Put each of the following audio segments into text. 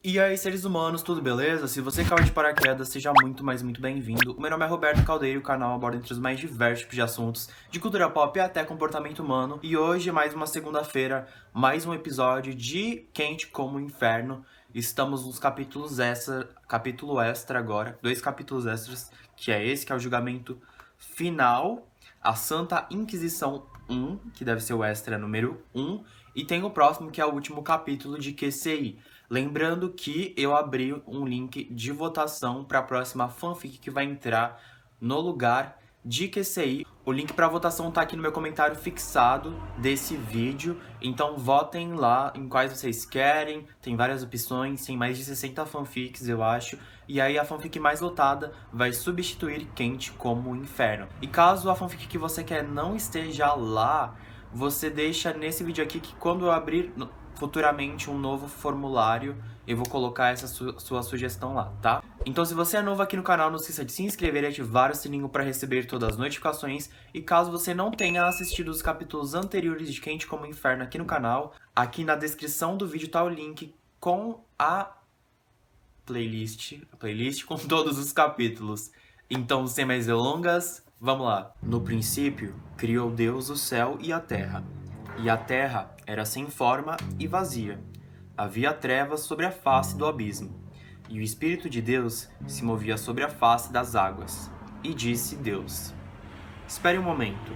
E aí, seres humanos, tudo beleza? Se você caiu de paraquedas, seja muito, mas muito bem-vindo. O meu nome é Roberto Caldeiro e o canal aborda entre os mais diversos tipos de assuntos, de cultura pop até comportamento humano. E hoje, mais uma segunda-feira, mais um episódio de Quente como o Inferno. Estamos nos capítulo extra agora, 2 capítulos extras, que é esse, que é o julgamento final, a Santa Inquisição 1, que deve ser o extra número 1, e tem o próximo, que é o último capítulo de QCI. Lembrando que eu abri um link de votação para a próxima fanfic que vai entrar no lugar de QCI. O link para votação tá aqui no meu comentário fixado desse vídeo, então votem lá em quais vocês querem. Tem várias opções, tem mais de 60 fanfics, eu acho. E aí a fanfic mais votada vai substituir Quente como o Inferno. E caso a fanfic que você quer não esteja lá, você deixa nesse vídeo aqui que quando eu abrir futuramente um novo formulário, eu vou colocar essa sua sugestão lá, tá? Então, se você é novo aqui no canal, não esqueça de se inscrever e ativar o sininho para receber todas as notificações. E caso você não tenha assistido os capítulos anteriores de Quente como o Inferno aqui no canal, aqui na descrição do vídeo tá o link com a playlist com todos os capítulos. Então, sem mais delongas, vamos lá. No princípio, criou Deus o céu e a terra. E a terra era sem forma e vazia. Havia trevas sobre a face do abismo. E o Espírito de Deus se movia sobre a face das águas. E disse Deus: Espere um momento.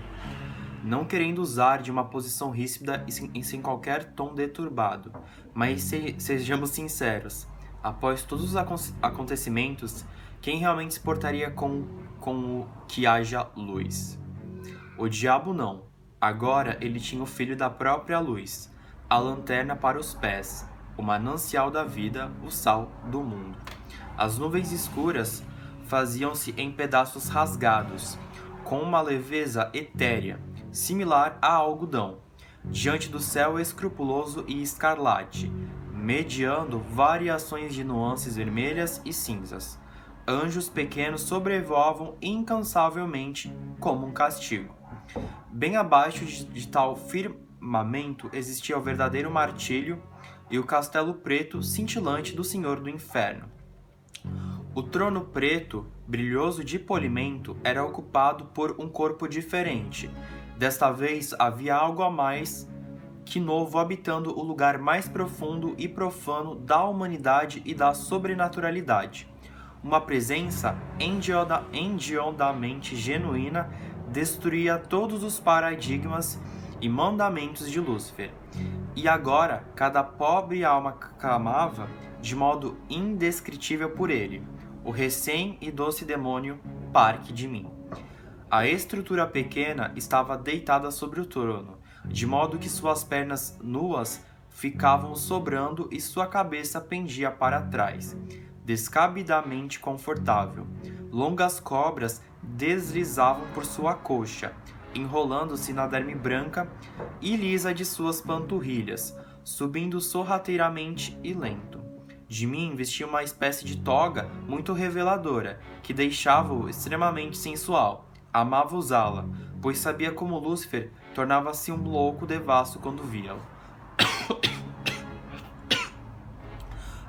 Não querendo usar de uma posição ríspida e sem qualquer tom deturbado, mas sejamos sinceros. Após todos os acontecimentos, quem realmente se portaria com o que haja luz? O diabo não. Agora ele tinha o filho da própria luz, a lanterna para os pés, o manancial da vida, o sal do mundo. As nuvens escuras faziam-se em pedaços rasgados, com uma leveza etérea, similar a algodão, diante do céu escrupuloso e escarlate, mediando variações de nuances vermelhas e cinzas. Anjos pequenos sobrevoavam incansavelmente como um castigo. Bem abaixo de tal firmamento existia o verdadeiro martírio e o castelo preto cintilante do Senhor do Inferno. O trono preto, brilhoso de polimento, era ocupado por um corpo diferente. Desta vez havia algo a mais que novo habitando o lugar mais profundo e profano da humanidade e da sobrenaturalidade. Uma presença hediondamente genuína destruía todos os paradigmas e mandamentos de Lúcifer. E agora, cada pobre alma clamava de modo indescritível por ele, o recém e doce demônio, parque de mim. A estrutura pequena estava deitada sobre o trono, de modo que suas pernas nuas ficavam sobrando e sua cabeça pendia para trás, descabidamente confortável. Longas cobras deslizavam por sua coxa, enrolando-se na derme branca e lisa de suas panturrilhas, subindo sorrateiramente e lento. De mim vestia uma espécie de toga muito reveladora, que deixava-o extremamente sensual. Amava usá-la, pois sabia como Lúcifer tornava-se um louco devasso quando via-la.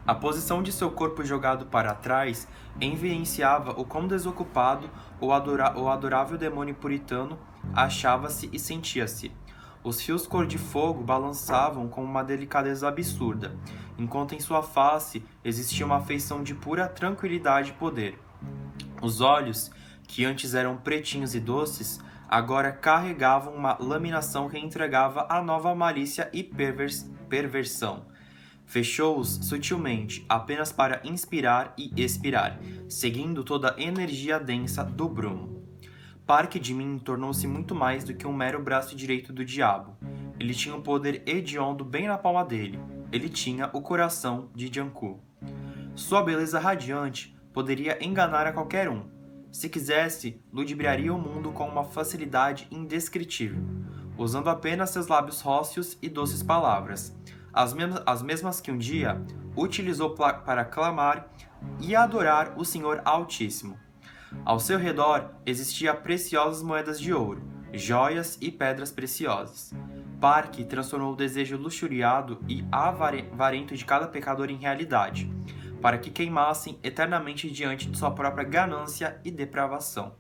A posição de seu corpo jogado para trás evidenciava o quão desocupado o adorável demônio puritano achava-se e sentia-se. Os fios cor-de-fogo balançavam com uma delicadeza absurda, enquanto em sua face existia uma feição de pura tranquilidade e poder. Os olhos, que antes eram pretinhos e doces, agora carregavam uma laminação que entregava a nova malícia e perversão. Fechou-os sutilmente, apenas para inspirar e expirar, seguindo toda a energia densa do brumo. Parque de mim tornou-se muito mais do que um mero braço direito do diabo. Ele tinha um poder hediondo bem na palma dele. Ele tinha o coração de Janku. Sua beleza radiante poderia enganar a qualquer um. Se quisesse, ludibriaria o mundo com uma facilidade indescritível, usando apenas seus lábios rósseos e doces palavras, as mesmas que um dia utilizou para clamar e adorar o Senhor Altíssimo. Ao seu redor existiam preciosas moedas de ouro, joias e pedras preciosas. Park transformou o desejo luxuriado e avarento de cada pecador em realidade, para que queimassem eternamente diante de sua própria ganância e depravação.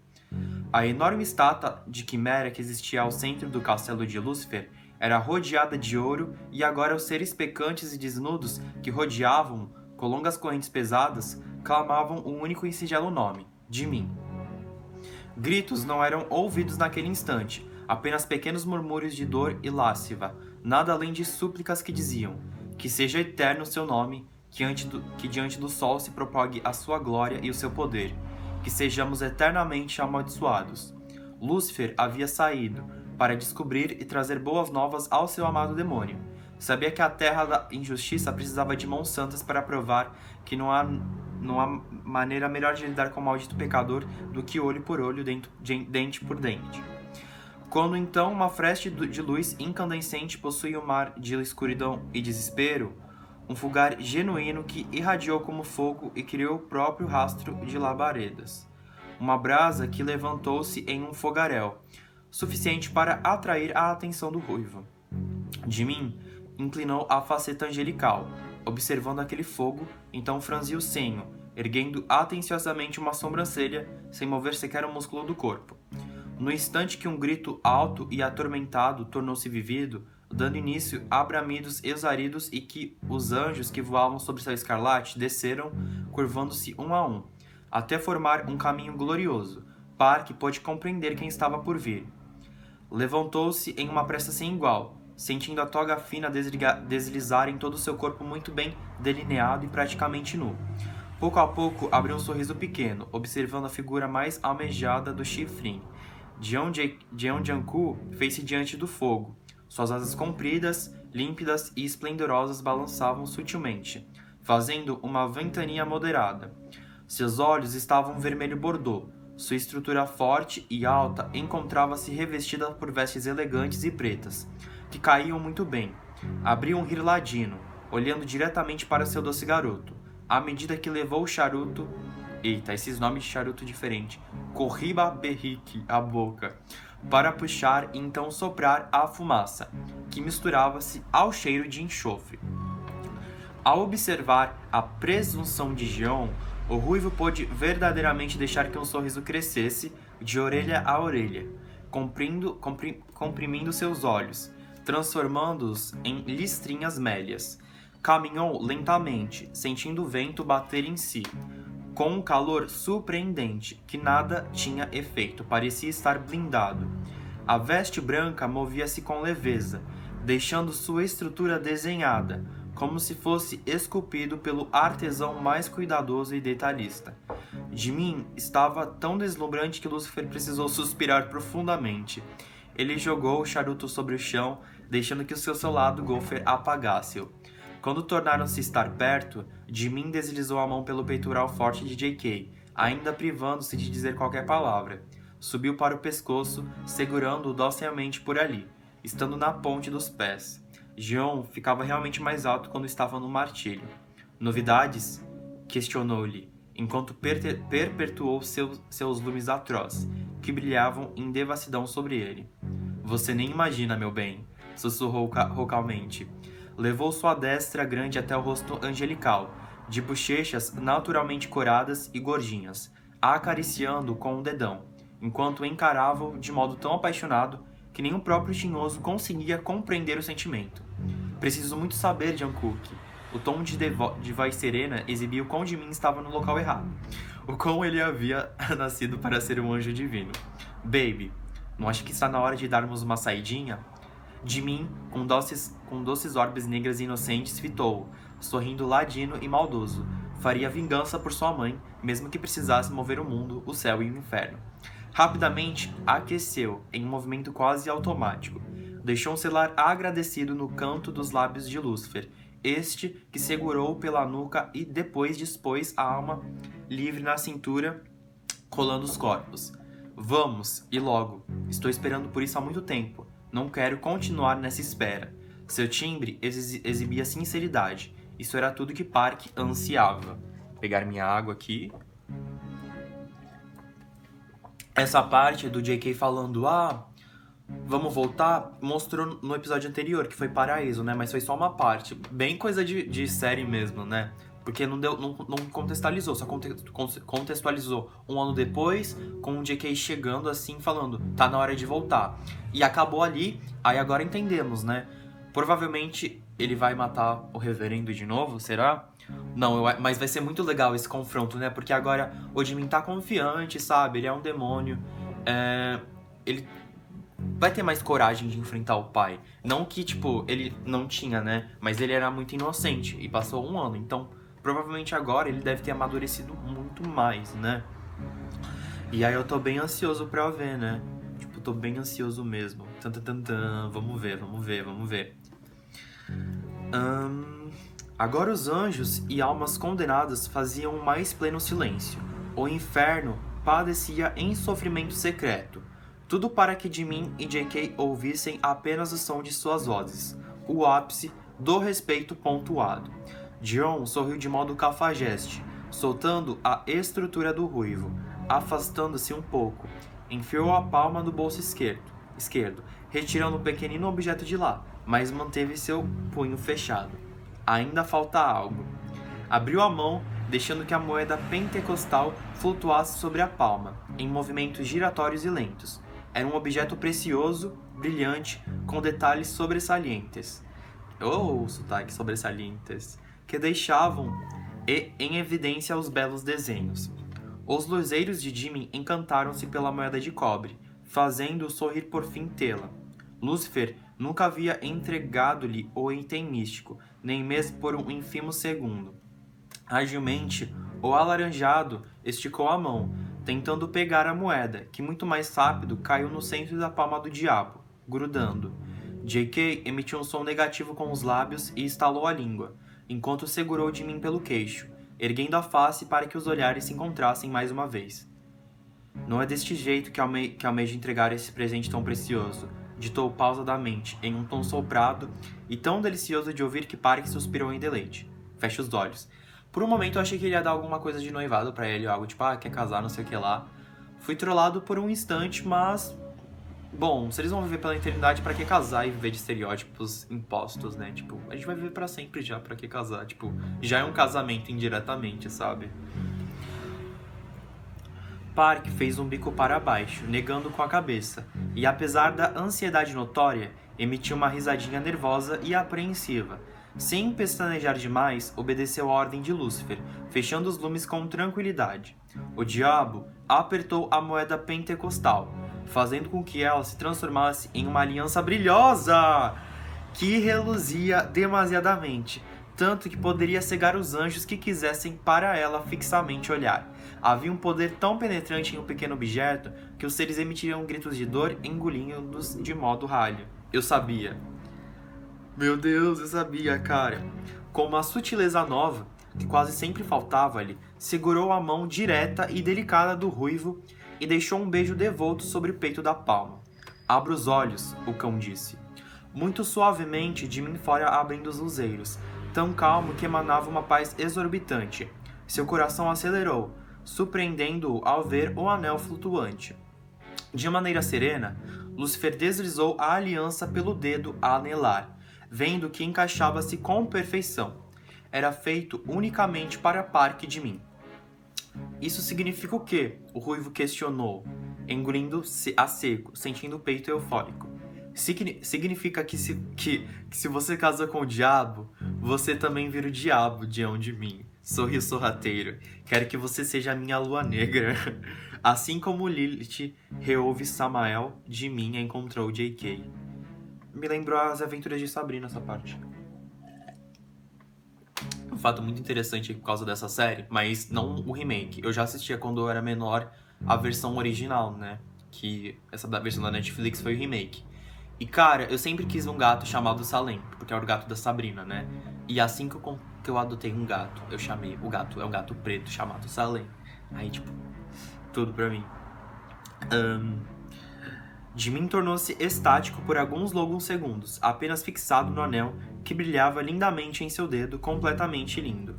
A enorme estátua de quimera que existia ao centro do castelo de Lúcifer era rodeada de ouro, e agora os seres pecantes e desnudos que rodeavam, com longas correntes pesadas, clamavam um único e singelo nome: de mim. Gritos não eram ouvidos naquele instante, apenas pequenos murmúrios de dor e lasciva, nada além de súplicas que diziam: que seja eterno o seu nome, que diante do sol se propague a sua glória e o seu poder, que sejamos eternamente amaldiçoados. Lúcifer havia saído para descobrir e trazer boas novas ao seu amado demônio. Sabia que a terra da injustiça precisava de mãos santas para provar que não há maneira melhor de lidar com o maldito pecador do que olho por olho, dente por dente. Quando então uma freste de luz incandescente possui um mar de escuridão e desespero, um fulgor genuíno que irradiou como fogo e criou o próprio rastro de labaredas. Uma brasa que levantou-se em um fogaréu, suficiente para atrair a atenção do ruivo. De mim inclinou a faceta angelical, observando aquele fogo, então franziu o senho, erguendo atenciosamente uma sobrancelha, sem mover sequer um músculo do corpo. No instante que um grito alto e atormentado tornou-se vivido, dando início a bramidos exaridos, e que os anjos que voavam sobre seu escarlate desceram, curvando-se um a um, até formar um caminho glorioso. Park pôde compreender quem estava por vir. Levantou-se em uma pressa sem igual, sentindo a toga fina deslizar em todo o seu corpo muito bem delineado e praticamente nu. Pouco a pouco abriu um sorriso pequeno, observando a figura mais almejada do Chifrin. Jeon Janku fez-se diante do fogo. Suas asas compridas, límpidas e esplendorosas balançavam sutilmente, fazendo uma ventania moderada. Seus olhos estavam vermelho bordô. Sua estrutura forte e alta encontrava-se revestida por vestes elegantes e pretas, que caíam muito bem. Abriu um rir ladino, olhando diretamente para seu doce garoto, à medida que levou o charuto... Eita, esses nomes de charuto diferente. Corriba Berrique, a boca, para puxar e então soprar a fumaça, que misturava-se ao cheiro de enxofre. Ao observar a presunção de Jeon, o ruivo pôde verdadeiramente deixar que um sorriso crescesse de orelha a orelha, comprimindo seus olhos, transformando-os em listrinhas mélias. Caminhou lentamente, sentindo o vento bater em si, com um calor surpreendente, que nada tinha efeito, parecia estar blindado. A veste branca movia-se com leveza, deixando sua estrutura desenhada, como se fosse esculpido pelo artesão mais cuidadoso e detalhista. Jimin estava tão deslumbrante que Lúcifer precisou suspirar profundamente. Ele jogou o charuto sobre o chão, deixando que o seu lado Gopher apagasse-o. Quando tornaram-se estar perto, Jimin deslizou a mão pelo peitoral forte de JK, ainda privando-se de dizer qualquer palavra. Subiu para o pescoço, segurando-o docilmente por ali, estando na ponte dos pés. Jeon ficava realmente mais alto quando estava no martírio. Novidades? Questionou-lhe, enquanto perpetuou seus lumes atrozes, que brilhavam em devassidão sobre ele. Você nem imagina, meu bem, sussurrou rocalmente. Levou sua destra grande até o rosto angelical, de bochechas naturalmente coradas e gordinhas, acariciando-o com um dedão, enquanto o encarava de modo tão apaixonado que nem o próprio tinhoso conseguia compreender o sentimento. Preciso muito saber, Jungkook. O tom de voz serena exibia o quão Jimin estava no local errado, o quão ele havia nascido para ser um anjo divino. Baby, não acha que está na hora de darmos uma saidinha? Jimin, com doces orbes negras e inocentes, fitou-o, sorrindo ladino e maldoso. Faria vingança por sua mãe, mesmo que precisasse mover o mundo, o céu e o inferno. Rapidamente aqueceu, em um movimento quase automático. Deixou um selar agradecido no canto dos lábios de Lúcifer, este que segurou pela nuca e depois dispôs a alma livre na cintura, colando os corpos. Vamos, e logo. Estou esperando por isso há muito tempo. Não quero continuar nessa espera. Seu timbre exibia sinceridade. Isso era tudo que Park ansiava. Vou pegar minha água aqui. Essa parte do JK falando, Vamos voltar, mostrou no episódio anterior, que foi Paraíso, né? Mas foi só uma parte. Bem coisa de série mesmo, né? Porque não contextualizou, só contextualizou um ano depois, com o JK chegando assim, falando, tá na hora de voltar. E acabou ali, aí agora entendemos, né? Provavelmente ele vai matar o Reverendo de novo, será? Não, mas vai ser muito legal esse confronto, né? Porque agora o Jimin tá confiante, sabe? Ele é um demônio. Ele vai ter mais coragem de enfrentar o pai. Não que, tipo, ele não tinha, né? Mas ele era muito inocente e passou um ano. Então, provavelmente agora ele deve ter amadurecido muito mais, né? E aí eu tô bem ansioso pra ver, né? Tipo, tô bem ansioso mesmo. Vamos ver, vamos ver, vamos ver. Agora os anjos e almas condenadas faziam um mais pleno silêncio. O inferno padecia em sofrimento secreto. Tudo para que Jimin e JK ouvissem apenas o som de suas vozes, o ápice do respeito pontuado. Jeon sorriu de modo cafajeste, soltando a estrutura do ruivo, afastando-se um pouco. Enfiou a palma no bolso esquerdo, retirando um pequenino objeto de lá, mas manteve seu punho fechado. Ainda falta algo. Abriu a mão, deixando que a moeda pentecostal flutuasse sobre a palma, em movimentos giratórios e lentos. Era um objeto precioso, brilhante, com detalhes sobressalentes. Sotaque sobressalentes, que deixavam em evidência os belos desenhos. Os luzeiros de Jimin encantaram-se pela moeda de cobre, fazendo-o sorrir por fim tê-la. Lúcifer nunca havia entregado-lhe o item místico, nem mesmo por um ínfimo segundo. Agilmente, o alaranjado esticou a mão, tentando pegar a moeda, que muito mais rápido caiu no centro da palma do diabo, grudando. JK emitiu um som negativo com os lábios e estalou a língua, enquanto segurou Jimin pelo queixo, erguendo a face para que os olhares se encontrassem mais uma vez. Não é deste jeito que almeja entregar esse presente tão precioso, ditou pausadamente, em um tom soprado e tão delicioso de ouvir que Park suspirou em deleite. Fecha os olhos. Por um momento eu achei que ele ia dar alguma coisa de noivado pra ele, algo tipo, quer casar, não sei o que lá. Fui trollado por um instante, mas... Bom, se eles vão viver pela eternidade, pra que casar e viver de estereótipos impostos, né? Tipo, a gente vai viver pra sempre já, pra que casar? Tipo, já é um casamento indiretamente, sabe? Park fez um bico para baixo, negando com a cabeça, e apesar da ansiedade notória, emitiu uma risadinha nervosa e apreensiva. Sem pestanejar demais, obedeceu a ordem de Lúcifer, fechando os lumes com tranquilidade. O diabo apertou a moeda pentecostal, fazendo com que ela se transformasse em uma aliança brilhosa que reluzia demasiadamente, tanto que poderia cegar os anjos que quisessem para ela fixamente olhar. Havia um poder tão penetrante em um pequeno objeto que os seres emitiriam gritos de dor, engolindo-os de modo ralho. Eu sabia. Meu Deus, eu sabia, cara. Com uma sutileza nova, que quase sempre faltava-lhe, segurou a mão direta e delicada do ruivo e deixou um beijo devoto sobre o peito da palma. Abra os olhos, o cão disse. Muito suavemente, de mim fora abrindo os luzeiros, tão calmo que emanava uma paz exorbitante. Seu coração acelerou, surpreendendo-o ao ver o anel flutuante. De maneira serena, Lúcifer deslizou a aliança pelo dedo a anelar, vendo que encaixava-se com perfeição. Era feito unicamente para Park de mim. Isso significa o quê? O ruivo questionou, engolindo-se a seco, sentindo o peito eufórico. Significa que se você casa com o diabo, você também vira o diabo de mim. Sorriu sorrateiro. Quero que você seja a minha lua negra. Assim como Lilith reouve Samael, de mim encontrou JK. Me lembrou as aventuras de Sabrina, essa parte. Um fato muito interessante por causa dessa série, mas não o remake. Eu já assistia quando eu era menor a versão original, né? Que essa da versão da Netflix foi o remake. E, cara, eu sempre quis um gato chamado Salem, porque é o gato da Sabrina, né? E assim que eu adotei um gato, eu chamei o gato, é um gato preto chamado Salem. Aí, tipo, tudo pra mim. Jimin tornou-se estático por alguns longos segundos, apenas fixado no anel que brilhava lindamente em seu dedo, completamente lindo.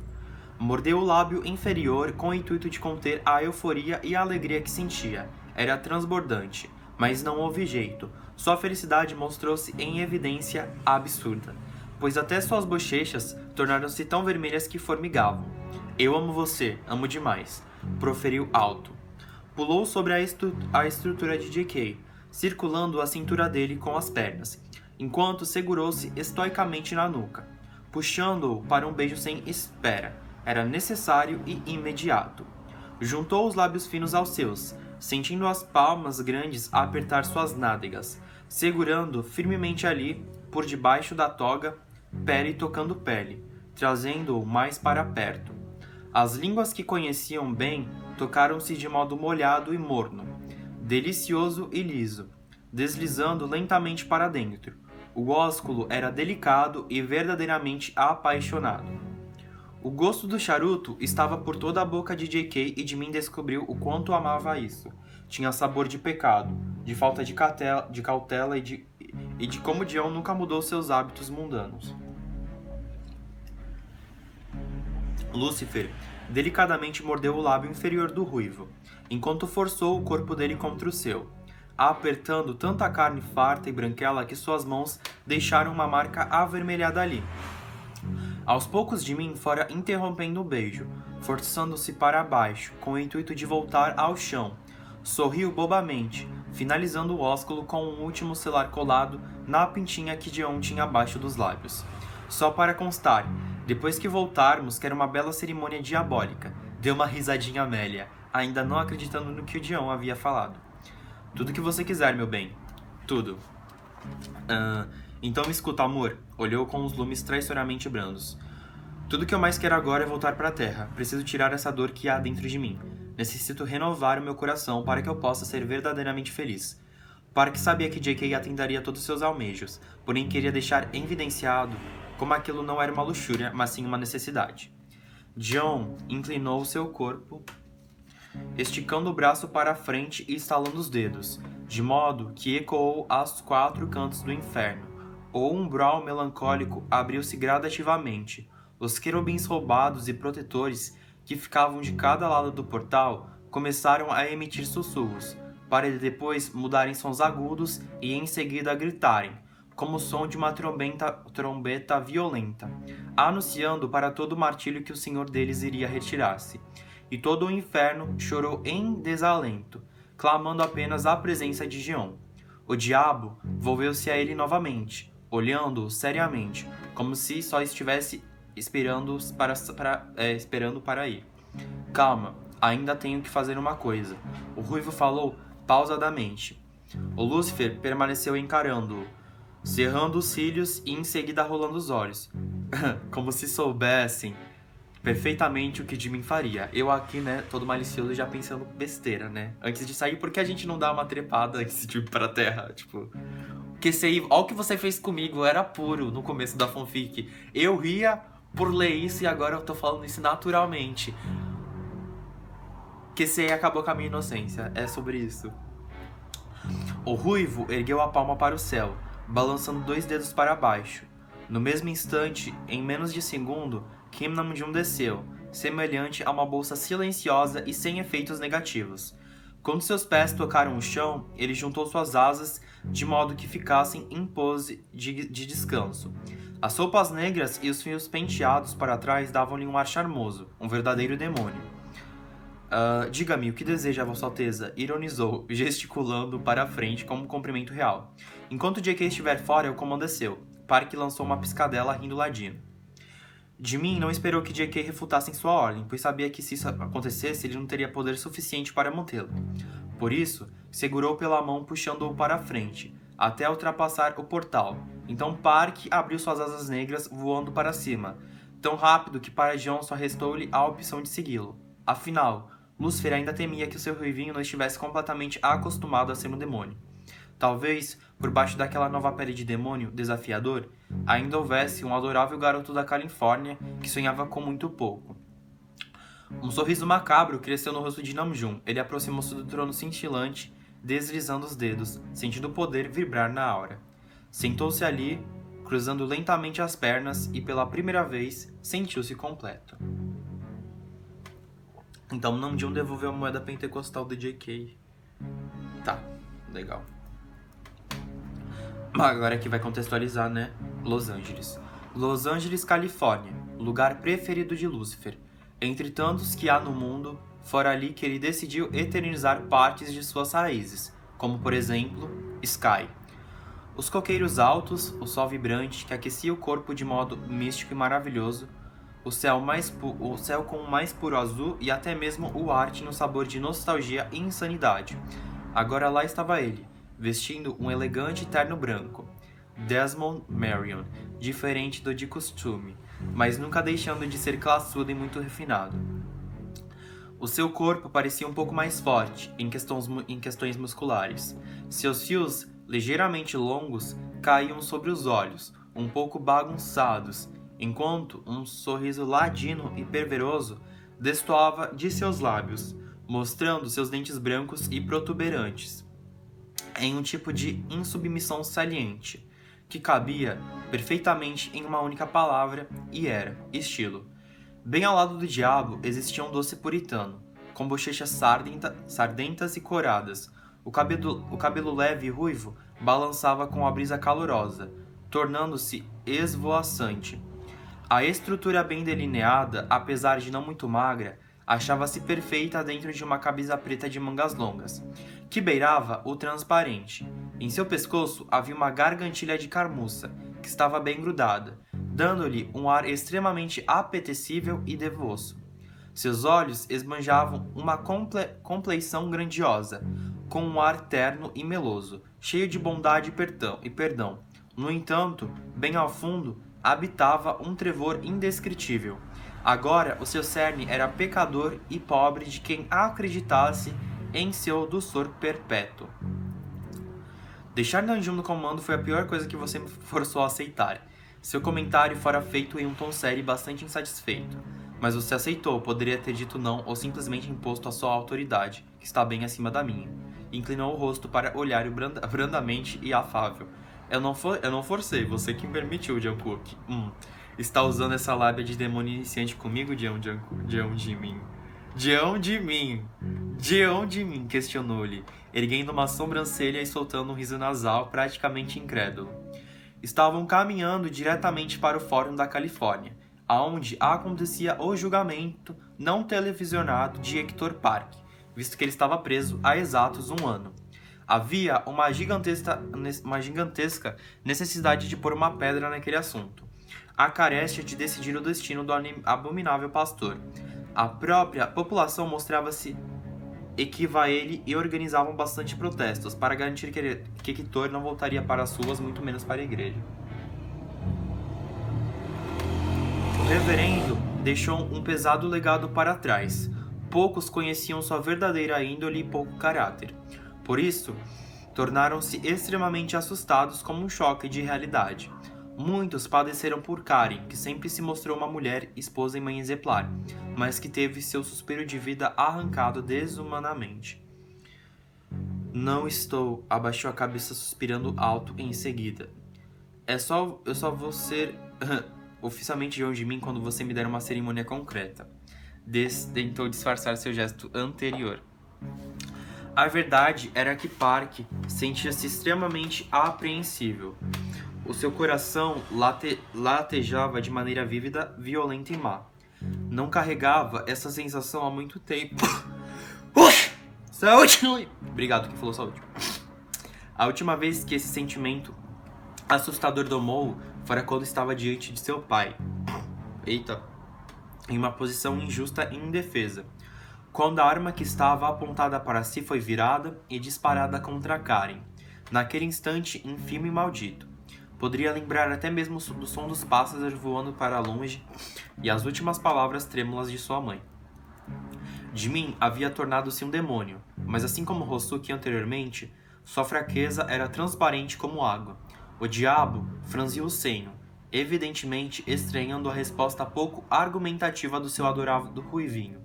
Mordeu o lábio inferior com o intuito de conter a euforia e a alegria que sentia. Era transbordante. Mas não houve jeito. Sua felicidade mostrou-se em evidência absurda, pois até suas bochechas tornaram-se tão vermelhas que formigavam. Eu amo você, amo demais, proferiu alto. Pulou sobre a estrutura de J.K., circulando a cintura dele com as pernas, enquanto segurou-se estoicamente na nuca, puxando-o para um beijo sem espera. Era necessário e imediato. Juntou os lábios finos aos seus, sentindo as palmas grandes a apertar suas nádegas, segurando firmemente ali, por debaixo da toga, pele tocando pele, trazendo-o mais para perto. As línguas que conheciam bem tocaram-se de modo molhado e morno, delicioso e liso, deslizando lentamente para dentro. O ósculo era delicado e verdadeiramente apaixonado. O gosto do charuto estava por toda a boca de J.K. e de mim descobriu o quanto amava isso. Tinha sabor de pecado, de falta de cautela e de como Dion nunca mudou seus hábitos mundanos. Lúcifer delicadamente mordeu o lábio inferior do ruivo, enquanto forçou o corpo dele contra o seu, apertando tanta carne farta e branquela que suas mãos deixaram uma marca avermelhada ali. Aos poucos de mim fora interrompendo o beijo, forçando-se para baixo, com o intuito de voltar ao chão. Sorriu bobamente, finalizando o ósculo com um último selar colado na pintinha que Dion tinha abaixo dos lábios. Só para constar, depois que voltarmos, quero uma bela cerimônia diabólica. Deu uma risadinha Amélia, ainda não acreditando no que o Dion havia falado. Tudo que você quiser, meu bem. Tudo. Então me escuta, amor. Olhou com os lumes traiçoeiramente brandos. Tudo que eu mais quero agora é voltar para a terra. Preciso tirar essa dor que há dentro de mim. Necessito renovar o meu coração para que eu possa ser verdadeiramente feliz. Park sabia que J.K. atenderia todos seus almejos, porém queria deixar evidenciado como aquilo não era uma luxúria, mas sim uma necessidade. John inclinou seu corpo, esticando o braço para a frente e estalando os dedos, de modo que ecoou aos 4 cantos do inferno. O umbral melancólico abriu-se gradativamente. Os querubins roubados e protetores que ficavam de cada lado do portal começaram a emitir sussurros, para depois mudarem sons agudos e em seguida gritarem, como o som de uma trombeta violenta, anunciando para todo o martírio que o senhor deles iria retirar-se. E todo o inferno chorou em desalento, clamando apenas a presença de Gion. O diabo volveu-se a ele novamente, olhando-o seriamente, como se só estivesse esperando para ir. Calma, ainda tenho que fazer uma coisa. O ruivo falou pausadamente. O Lúcifer permaneceu encarando-o, cerrando os cílios e em seguida rolando os olhos, como se soubessem perfeitamente o que de mim faria. Eu aqui, né, todo malicioso já pensando besteira, né? Antes de sair, por que a gente não dá uma trepada antes de ir pra terra? Tipo, ó, o que você fez comigo, era puro no começo da fanfic. Eu ria por ler isso e agora eu tô falando isso naturalmente. QCI acabou com a minha inocência, é sobre isso. O ruivo ergueu a palma para o céu, balançando 2 dedos para baixo. No mesmo instante, em menos de segundo, Kim Namjoon desceu, semelhante a uma bolsa silenciosa e sem efeitos negativos. Quando seus pés tocaram o chão, ele juntou suas asas de modo que ficassem em pose de descanso. As roupas negras e os fios penteados para trás davam-lhe um ar charmoso, um verdadeiro demônio. Diga-me, o que deseja, Vossa Alteza? Ironizou, gesticulando para a frente como um cumprimento real. Enquanto J.K. estiver fora, o comando é seu. Park lançou uma piscadela rindo ladino. De mim, não esperou que J.K. refutasse sua ordem, pois sabia que se isso acontecesse, ele não teria poder suficiente para mantê-lo. Por isso, segurou pela mão puxando-o para a frente, até ultrapassar o portal. Então Park abriu suas asas negras, voando para cima, tão rápido que para John só restou-lhe a opção de segui-lo. Afinal, Lúcifer ainda temia que o seu ruivinho não estivesse completamente acostumado a ser um demônio. Talvez, por baixo daquela nova pele de demônio desafiador, ainda houvesse um adorável garoto da Califórnia que sonhava com muito pouco. Um sorriso macabro cresceu no rosto de Namjoon. Ele aproximou-se do trono cintilante, deslizando os dedos, sentindo o poder vibrar na aura. Sentou-se ali, cruzando lentamente as pernas e, pela primeira vez, sentiu-se completo. Então Namjoon devolveu a moeda pentecostal de J.K. Tá. Legal. Agora aqui vai contextualizar, né? Los Angeles. Los Angeles, Califórnia. Lugar preferido de Lúcifer. Entre tantos que há no mundo, fora ali que ele decidiu eternizar partes de suas raízes, como por exemplo, Sky. Os coqueiros altos, o sol vibrante que aquecia o corpo de modo místico e maravilhoso, o céu com o mais puro azul e até mesmo o ar tinha um sabor de nostalgia e insanidade. Agora lá estava ele, vestindo um elegante terno branco. Desmond Marion, diferente do de costume, mas nunca deixando de ser classudo e muito refinado. O seu corpo parecia um pouco mais forte em questões musculares. Seus fios, ligeiramente longos, caíam sobre os olhos, um pouco bagunçados, enquanto um sorriso ladino e perveroso destoava de seus lábios, mostrando seus dentes brancos e protuberantes, em um tipo de insubmissão saliente, que cabia perfeitamente em uma única palavra e era estilo. Bem ao lado do diabo existia um doce puritano, com bochechas sardentas e coradas. O cabelo leve e ruivo balançava com a brisa calorosa, tornando-se esvoaçante. A estrutura bem delineada, apesar de não muito magra, achava-se perfeita dentro de uma camisa preta de mangas longas, que beirava o transparente. Em seu pescoço havia uma gargantilha de carmuça, que estava bem grudada, dando-lhe um ar extremamente apetecível e devoso. Seus olhos esbanjavam uma compleição grandiosa, com um ar terno e meloso, cheio de bondade e perdão. No entanto, bem ao fundo, habitava um trevor indescritível. Agora, o seu cerne era pecador e pobre de quem acreditasse em seu doçor perpétuo. Deixar Nanjum no comando foi a pior coisa que você me forçou a aceitar. Seu comentário fora feito em um tom sério e bastante insatisfeito. Mas você aceitou, poderia ter dito não ou simplesmente imposto a sua autoridade, que está bem acima da minha. Inclinou o rosto para olhar brandamente e afável. Eu não forcei, você que me permitiu, Jungkook. Está usando essa lábia de demônio iniciante comigo, Jeon Jimin? Jeon Jimin, questionou-lhe, erguendo uma sobrancelha e soltando um riso nasal praticamente incrédulo. Estavam caminhando diretamente para o Fórum da Califórnia, aonde acontecia o julgamento não televisionado de Hector Park, visto que ele estava preso há exatos 1 ano. Havia uma gigantesca necessidade de pôr uma pedra naquele assunto. A caréstia de decidir o destino do abominável pastor. A própria população mostrava-se equiva a ele e organizavam bastante protestos para garantir que Hector não voltaria para as ruas, muito menos para a igreja. O reverendo deixou um pesado legado para trás. Poucos conheciam sua verdadeira índole e pouco caráter. Por isso, tornaram-se extremamente assustados com um choque de realidade. Muitos padeceram por Karen, que sempre se mostrou uma mulher, esposa e mãe exemplar, mas que teve seu suspiro de vida arrancado desumanamente. Não estou, abaixou a cabeça suspirando alto em seguida. Eu só vou ser oficialmente Jeon Jimin quando você me der uma cerimônia concreta. Tentou disfarçar seu gesto anterior. A verdade era que Park sentia-se extremamente apreensível. O seu coração latejava de maneira vívida, violenta e má. Não carregava essa sensação há muito tempo. Saúde! Obrigado que falou saúde. A última vez que esse sentimento assustador domou fora quando estava diante de seu pai. Em uma posição injusta e indefesa. Quando a arma que estava apontada para si foi virada e disparada contra Karen. Naquele instante ínfimo e maldito. Poderia lembrar até mesmo do som dos pássaros voando para longe e as últimas palavras trêmulas de sua mãe. Jimin havia tornado-se um demônio, mas assim como Hosuki anteriormente, sua fraqueza era transparente como água. O diabo franziu o senho, evidentemente estranhando a resposta pouco argumentativa do seu adorável ruivinho.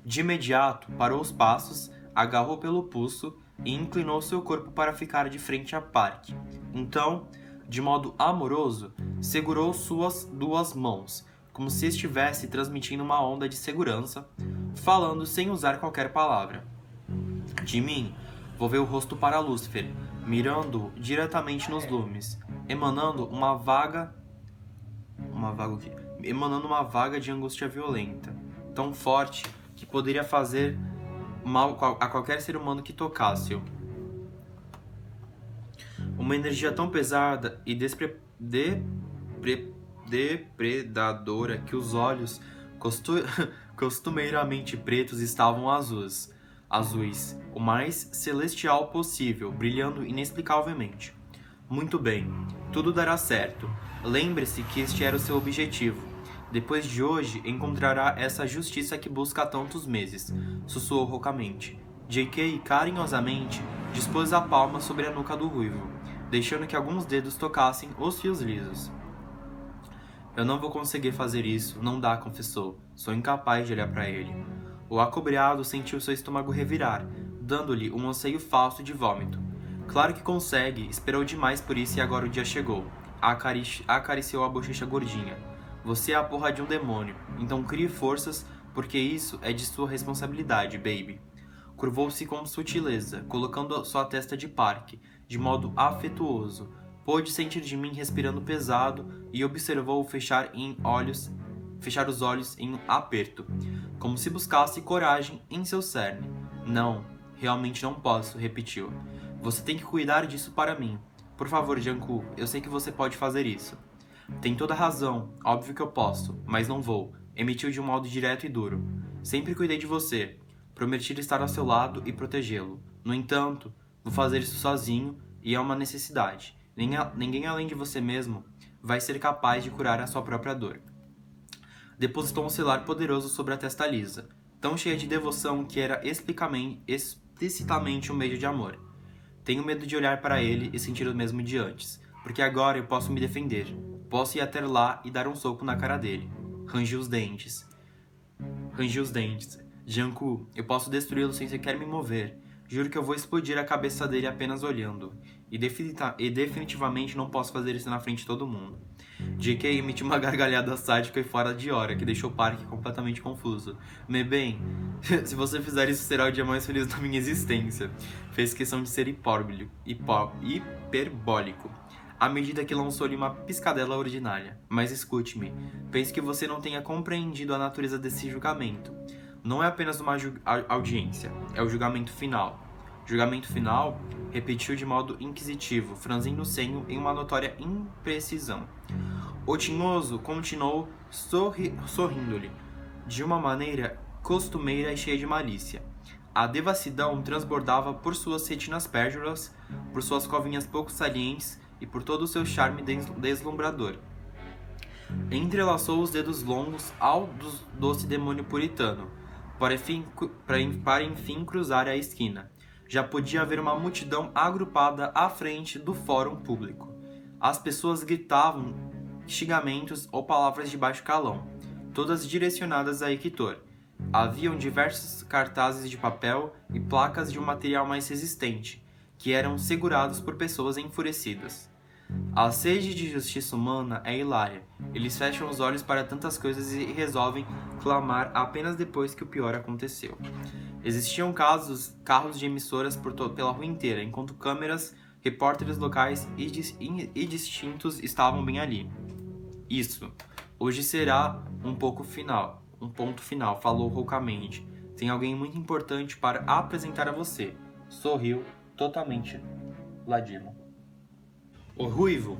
De imediato, parou os passos, agarrou pelo pulso e inclinou seu corpo para ficar de frente a Park. Então, de modo amoroso, segurou suas 2 mãos, como se estivesse transmitindo uma onda de segurança, falando sem usar qualquer palavra. Jimin, Volveu o rosto para Lúcifer, mirando-o diretamente nos lumes, emanando uma vaga de angústia violenta, tão forte que poderia fazer mal a qualquer ser humano que tocasse-o. Uma energia tão pesada e depredadora que os olhos costumeiramente pretos estavam azuis, o mais celestial possível, brilhando inexplicavelmente. Muito bem, tudo dará certo. Lembre-se que este era o seu objetivo. Depois de hoje, encontrará essa justiça que busca há tantos meses, sussurrou roucamente. J.K. carinhosamente dispôs a palma sobre a nuca do ruivo, deixando que alguns dedos tocassem os fios lisos. Eu não vou conseguir fazer isso, não dá, confessou. Sou incapaz de olhar para ele. O acobreado sentiu seu estômago revirar, dando-lhe um anseio falso de vômito. Claro que consegue, esperou demais por isso e agora o dia chegou. Acariciou a bochecha gordinha. Você é a porra de um demônio, então crie forças, porque isso é de sua responsabilidade, baby. Curvou-se com sutileza, colocando sua testa de parque, de modo afetuoso. Pôde sentir de mim respirando pesado e observou fechar os olhos em um aperto, como se buscasse coragem em seu cerne. Não, realmente não posso, repetiu. Você tem que cuidar disso para mim. Por favor, Janku, eu sei que você pode fazer isso. Tem toda razão, óbvio que eu posso, mas não vou, emitiu de um modo direto e duro. Sempre cuidei de você. Prometi estar ao seu lado e protegê-lo. No entanto, vou fazer isso sozinho e é uma necessidade. Ninguém além de você mesmo vai ser capaz de curar a sua própria dor. Depositou um selar poderoso sobre a testa lisa, tão cheia de devoção que era explicitamente um beijo de amor. Tenho medo de olhar para ele e sentir o mesmo de antes, porque agora eu posso me defender. Posso ir até lá e dar um soco na cara dele. Rangiu os dentes. Janku, eu posso destruí-lo sem sequer me mover. Juro que eu vou explodir a cabeça dele apenas olhando. E definitivamente não posso fazer isso na frente de todo mundo. J.K. emitiu uma gargalhada sádica e fora de hora, que deixou o parque completamente confuso. Me bem, se você fizer isso será o dia mais feliz da minha existência. Fez questão de ser hiperbólico, à medida que lançou-lhe uma piscadela ordinária. Mas escute-me, penso que você não tenha compreendido a natureza desse julgamento. Não é apenas uma audiência, é o julgamento final. Julgamento final? Repetiu de modo inquisitivo, franzindo o senho em uma notória imprecisão. O tinhoso continuou sorrindo-lhe, de uma maneira costumeira e cheia de malícia. A devassidão transbordava por suas retinas pérjuras, por suas covinhas pouco salientes e por todo o seu charme deslumbrador. Entrelaçou os dedos longos ao doce demônio puritano, para enfim cruzar a esquina. Já podia haver uma multidão agrupada à frente do fórum público. As pessoas gritavam xingamentos ou palavras de baixo calão, todas direcionadas a Hector. Haviam diversos cartazes de papel e placas de um material mais resistente, que eram segurados por pessoas enfurecidas. A sede de justiça humana é hilária. Eles fecham os olhos para tantas coisas e resolvem clamar apenas depois que o pior aconteceu. Existiam carros de emissoras pela rua inteira, enquanto câmeras, repórteres locais e distintos estavam bem ali. Isso. Hoje será um ponto final, falou roucamente. Tem alguém muito importante para apresentar a você. Sorriu, totalmente ladino. O ruivo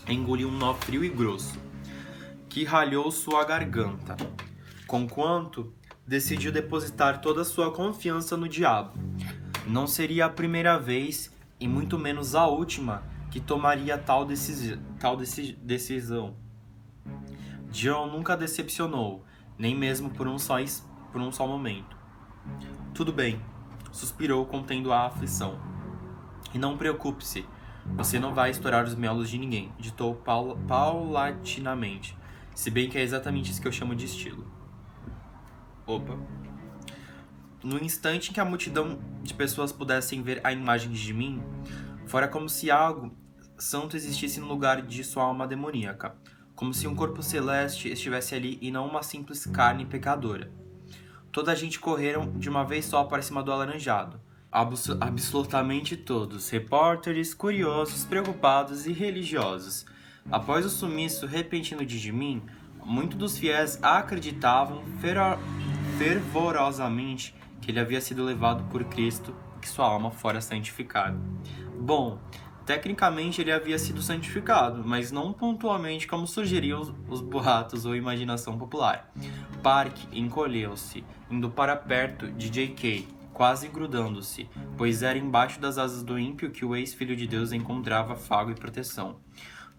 engoliu um nó frio e grosso, que ralhou sua garganta, conquanto decidiu depositar toda a sua confiança no diabo. Não seria a primeira vez, e muito menos a última, que tomaria tal decisão. John nunca decepcionou, nem mesmo por um só momento. Tudo bem, suspirou, contendo a aflição. E não preocupe-se, você não vai estourar os miolos de ninguém, ditou paulatinamente, se bem que é exatamente isso que eu chamo de estilo. Opa. No instante em que a multidão de pessoas pudessem ver a imagem de mim, fora como se algo santo existisse no lugar de sua alma demoníaca, como se um corpo celeste estivesse ali e não uma simples carne pecadora. Toda a gente correram de uma vez só para cima do alaranjado. Absolutamente todos, repórteres, curiosos, preocupados e religiosos. Após o sumiço repentino de Jimin, muitos dos fiéis acreditavam fervorosamente que ele havia sido levado por Cristo e que sua alma fora santificada. Bom, tecnicamente ele havia sido santificado, mas não pontualmente como sugeriam os boatos ou imaginação popular. Park encolheu-se, indo para perto de J.K., quase grudando-se, pois era embaixo das asas do ímpio que o ex-filho de Deus encontrava afago e proteção.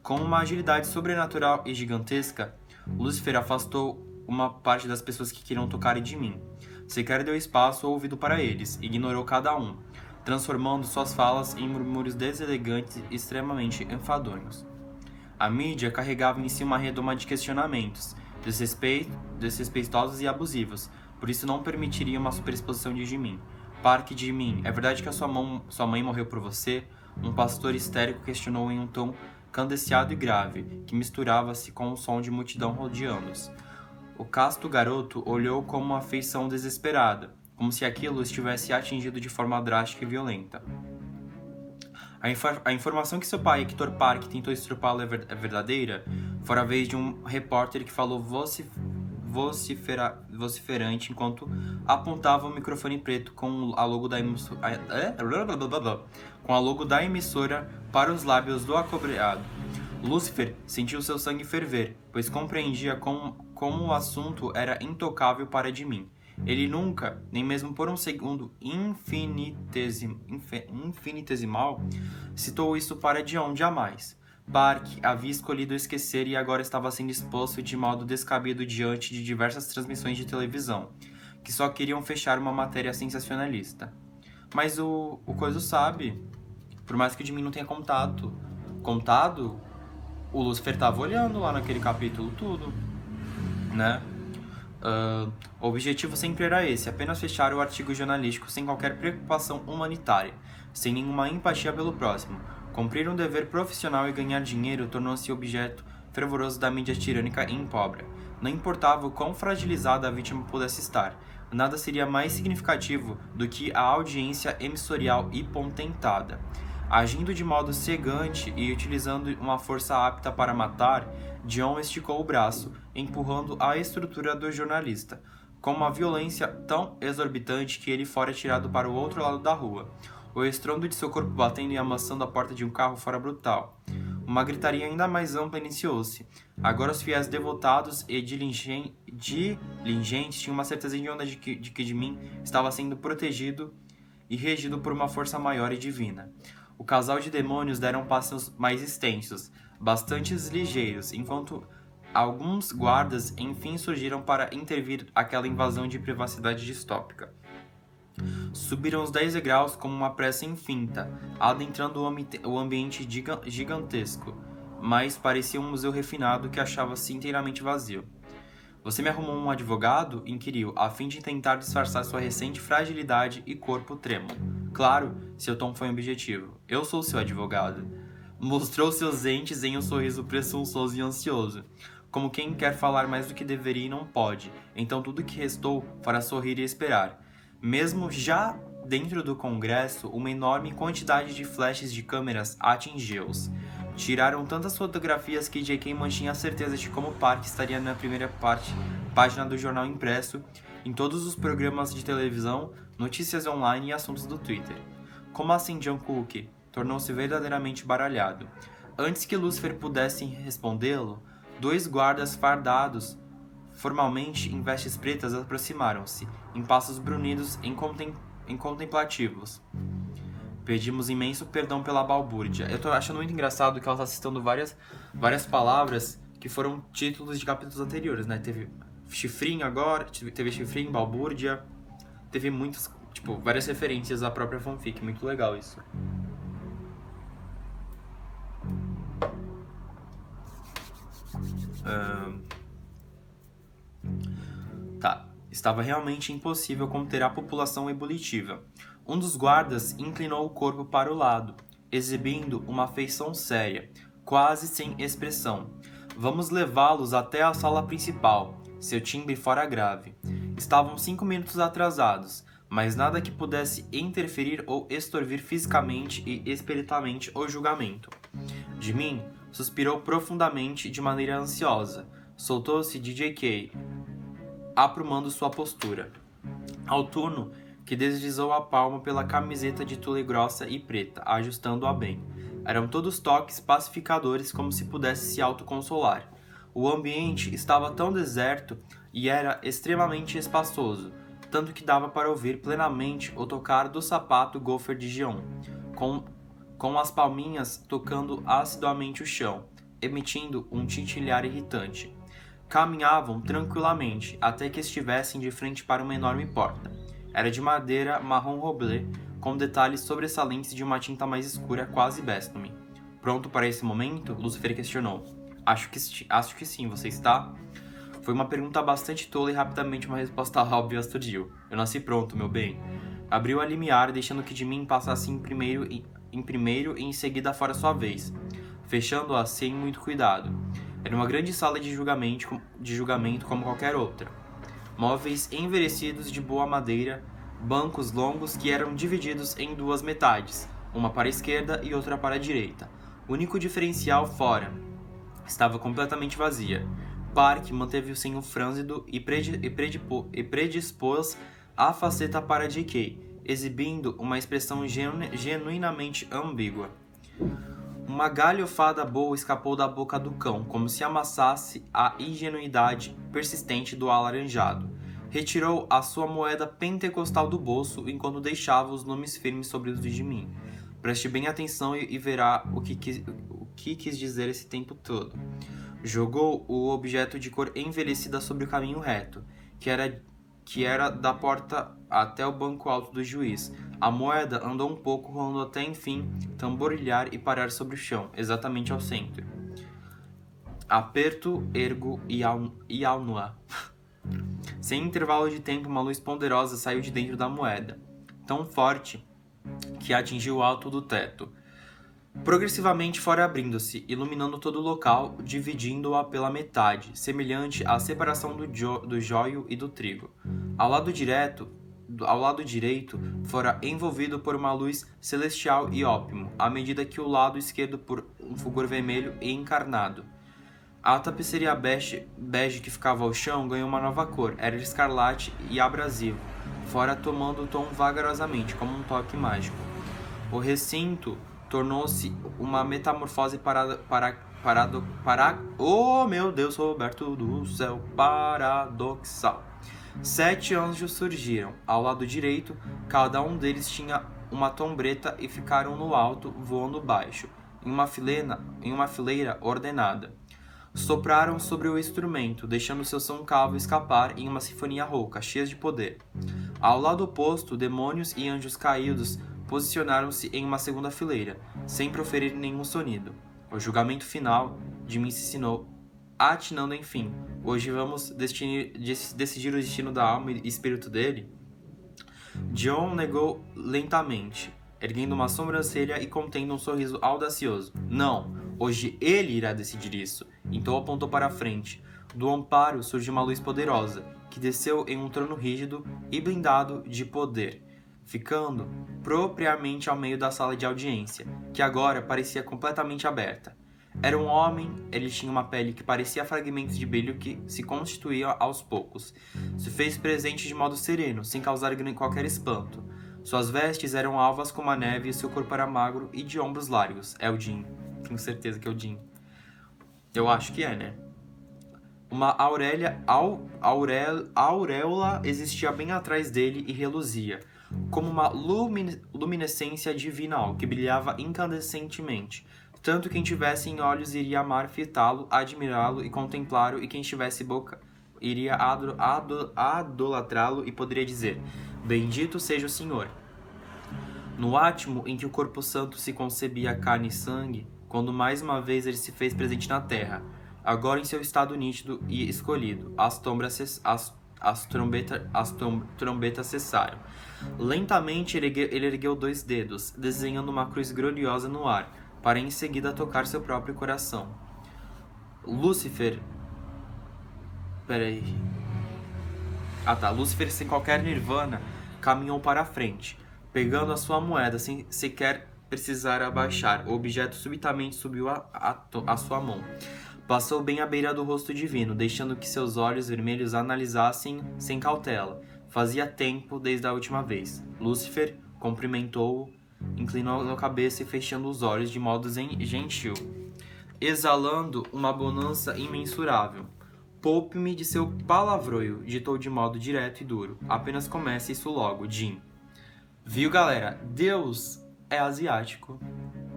Com uma agilidade sobrenatural e gigantesca, Lúcifer afastou uma parte das pessoas que queriam tocar de mim. Sequer deu espaço ou ouvido para eles, ignorou cada um, transformando suas falas em murmúrios deselegantes e extremamente enfadonhos. A mídia carregava em si uma redoma de questionamentos, desrespeitosos e abusivos, por isso não permitiria uma superexposição de Jimin. Park Jimin, é verdade que sua mãe morreu por você? Um pastor histérico questionou em um tom candenciado e grave, que misturava-se com o som de multidão rodeando-os. O casto garoto olhou com uma afeição desesperada, como se aquilo estivesse atingido de forma drástica e violenta. A informação que seu pai, Hector Park, tentou estrupá-lo é verdadeira? Fora a vez de um repórter que falou vociferante enquanto apontava o microfone preto com a logo da emissora para os lábios do acobreado. Lúcifer sentiu seu sangue ferver, pois compreendia como o assunto era intocável para de mim. Ele nunca, nem mesmo por um segundo infinitesimal, citou isso para Dion jamais. Park havia escolhido esquecer e agora estava sendo exposto de modo descabido diante de diversas transmissões de televisão, que só queriam fechar uma matéria sensacionalista. Mas o Coiso sabe, por mais que o Jimin não tenha contado, o Lúcifer estava olhando lá naquele capítulo tudo, né? O objetivo sempre era esse, apenas fechar o artigo jornalístico sem qualquer preocupação humanitária, sem nenhuma empatia pelo próximo. Cumprir um dever profissional e ganhar dinheiro tornou-se objeto fervoroso da mídia tirânica e imprópria. Não importava o quão fragilizada a vítima pudesse estar, nada seria mais significativo do que a audiência emissorial hipotentada. Agindo de modo cegante e utilizando uma força apta para matar, Dion esticou o braço, empurrando a estrutura do jornalista, com uma violência tão exorbitante que ele fora tirado para o outro lado da rua. O estrondo de seu corpo batendo e amassando a porta de um carro fora brutal. Uma gritaria ainda mais ampla iniciou-se. Agora os fiéis devotados e diligentes tinham uma certeza de que de mim estava sendo protegido e regido por uma força maior e divina. O casal de demônios deram passos mais extensos, bastante ligeiros, enquanto alguns guardas enfim surgiram para intervir aquela invasão de privacidade distópica. Subiram os 10 degraus como uma pressa infinita, adentrando o ambiente gigantesco, mas parecia um museu refinado que achava-se inteiramente vazio. Você me arrumou um advogado? Inquiriu, a fim de tentar disfarçar sua recente fragilidade e corpo trêmulo. Claro, seu tom foi objetivo. Eu sou seu advogado. Mostrou seus dentes em um sorriso presunçoso e ansioso, como quem quer falar mais do que deveria e não pode. Então tudo que restou para sorrir e esperar. Mesmo já dentro do Congresso, uma enorme quantidade de flashes de câmeras atingiu-os. Tiraram tantas fotografias que J.K. mantinha a certeza de como Park estaria na primeira página do jornal impresso, em todos os programas de televisão, notícias online e assuntos do Twitter. Como assim Jungkook? Tornou-se verdadeiramente baralhado. Antes que Lúcifer pudesse respondê-lo, 2 guardas fardados, formalmente em vestes pretas, aproximaram-se, em passos brunidos em contemplativos. Pedimos imenso perdão pela balbúrdia. Eu tô achando muito engraçado que ela tá citando várias palavras que foram títulos de capítulos anteriores, né? Teve chifrinho agora, teve chifrinho, balbúrdia, teve muitas, várias referências à própria fanfic. Muito legal isso. Estava realmente impossível conter a população ebulitiva. Um dos guardas inclinou o corpo para o lado, exibindo uma feição séria, quase sem expressão. Vamos levá-los até a sala principal. Seu timbre fora grave. Estavam 5 minutos atrasados, mas nada que pudesse interferir ou extorvir fisicamente e espiritualmente o julgamento. Jimin suspirou profundamente de maneira ansiosa. Soltou-se de J.K., aprumando sua postura. Autuno, que deslizou a palma pela camiseta de tule grossa e preta, ajustando-a bem. Eram todos toques pacificadores, como se pudesse se autoconsolar. O ambiente estava tão deserto e era extremamente espaçoso, tanto que dava para ouvir plenamente o tocar do sapato gopher de Jeon, com as palminhas tocando assiduamente o chão, emitindo um tintilhar irritante. Caminhavam tranquilamente até que estivessem de frente para uma enorme porta. Era de madeira marrom roblé, com detalhes sobressalentes de uma tinta mais escura, quase béstume. Pronto para esse momento? Lucifer questionou. Acho que sim, você está? Foi uma pergunta bastante tola e rapidamente uma resposta óbvia surgiu. Eu nasci pronto, meu bem. Abriu a limiar, deixando que de mim passasse em primeiro e em seguida fora sua vez, fechando-a sem muito cuidado. Era uma grande sala de julgamento como qualquer outra. Móveis envelhecidos de boa madeira, bancos longos que eram divididos em duas metades, uma para a esquerda e outra para a direita. O único diferencial fora estava completamente vazia. Park manteve o senho frânzido e predispôs a faceta para J.K., exibindo uma expressão genuinamente ambígua. Uma galhofada boa escapou da boca do cão, como se amassasse a ingenuidade persistente do alaranjado. Retirou a sua moeda pentecostal do bolso enquanto deixava os nomes firmes sobre os de mim. Preste bem atenção e verá o que quis dizer esse tempo todo. Jogou o objeto de cor envelhecida sobre o caminho reto, que era da porta até o banco alto do juiz. A moeda andou um pouco, rolando até enfim tamborilhar e parar sobre o chão, exatamente ao centro. Aperto, ergo e alnoa. Sem intervalo de tempo, uma luz poderosa saiu de dentro da moeda, tão forte que atingiu o alto do teto. Progressivamente fora abrindo-se, iluminando todo o local, dividindo-a pela metade, semelhante à separação do joio e do trigo. Ao lado direito, fora envolvido por uma luz celestial e ópimo, à medida que o lado esquerdo por um fulgor vermelho e encarnado. A tapeçaria bege que ficava ao chão ganhou uma nova cor, era escarlate e abrasivo, fora tomando o tom vagarosamente, como um toque mágico. O recinto tornou-se uma metamorfose oh, meu Deus, Roberto do céu, paradoxal. 7 anjos surgiram. Ao lado direito, cada um deles tinha uma tombreta e ficaram no alto, voando baixo, em uma fileira ordenada. Sopraram sobre o instrumento, deixando seu som cavo escapar em uma sinfonia rouca, cheia de poder. Ao lado oposto, demônios e anjos caídos posicionaram-se em uma segunda fileira, sem proferir nenhum sonido. O julgamento final de mim se ensinou, atinando enfim. Hoje vamos decidir o destino da alma e espírito dele? John negou lentamente, erguendo uma sobrancelha e contendo um sorriso audacioso. Não, hoje ele irá decidir isso. Então apontou para a frente. Do amparo surgiu uma luz poderosa, que desceu em um trono rígido e blindado de poder, ficando propriamente ao meio da sala de audiência, que agora parecia completamente aberta. Era um homem, ele tinha uma pele que parecia fragmentos de brilho que se constituía aos poucos. Se fez presente de modo sereno, sem causar qualquer espanto. Suas vestes eram alvas como a neve e seu corpo era magro e de ombros largos. É o Jin. Tenho certeza que é o Jin. Eu acho que é, né? Uma auréola existia bem atrás dele e reluzia, como uma luminescência divinal que brilhava incandescentemente. Tanto quem tivesse em olhos iria amar fitá-lo, admirá-lo e contemplá-lo, e quem tivesse boca iria idolatrá-lo e poderia dizer: Bendito seja o Senhor. No átimo em que o corpo santo se concebia carne e sangue, quando mais uma vez ele se fez presente na terra, agora em seu estado nítido e escolhido, as trombetas cessaram. Lentamente ele ergueu 2 dedos, desenhando uma cruz gloriosa no ar, para em seguida tocar seu próprio coração. Lúcifer, sem qualquer nirvana, caminhou para a frente, pegando a sua moeda sem sequer precisar abaixar. O objeto subitamente subiu a sua mão. Passou bem à beira do rosto divino, deixando que seus olhos vermelhos analisassem sem cautela. Fazia tempo desde a última vez. Lúcifer cumprimentou-o, inclinou a cabeça e fechando os olhos de modo gentil, exalando uma bonança imensurável. Poupe-me de seu palavroio, ditou de modo direto e duro. Apenas comece isso logo, Jim. Viu, galera? Deus é asiático.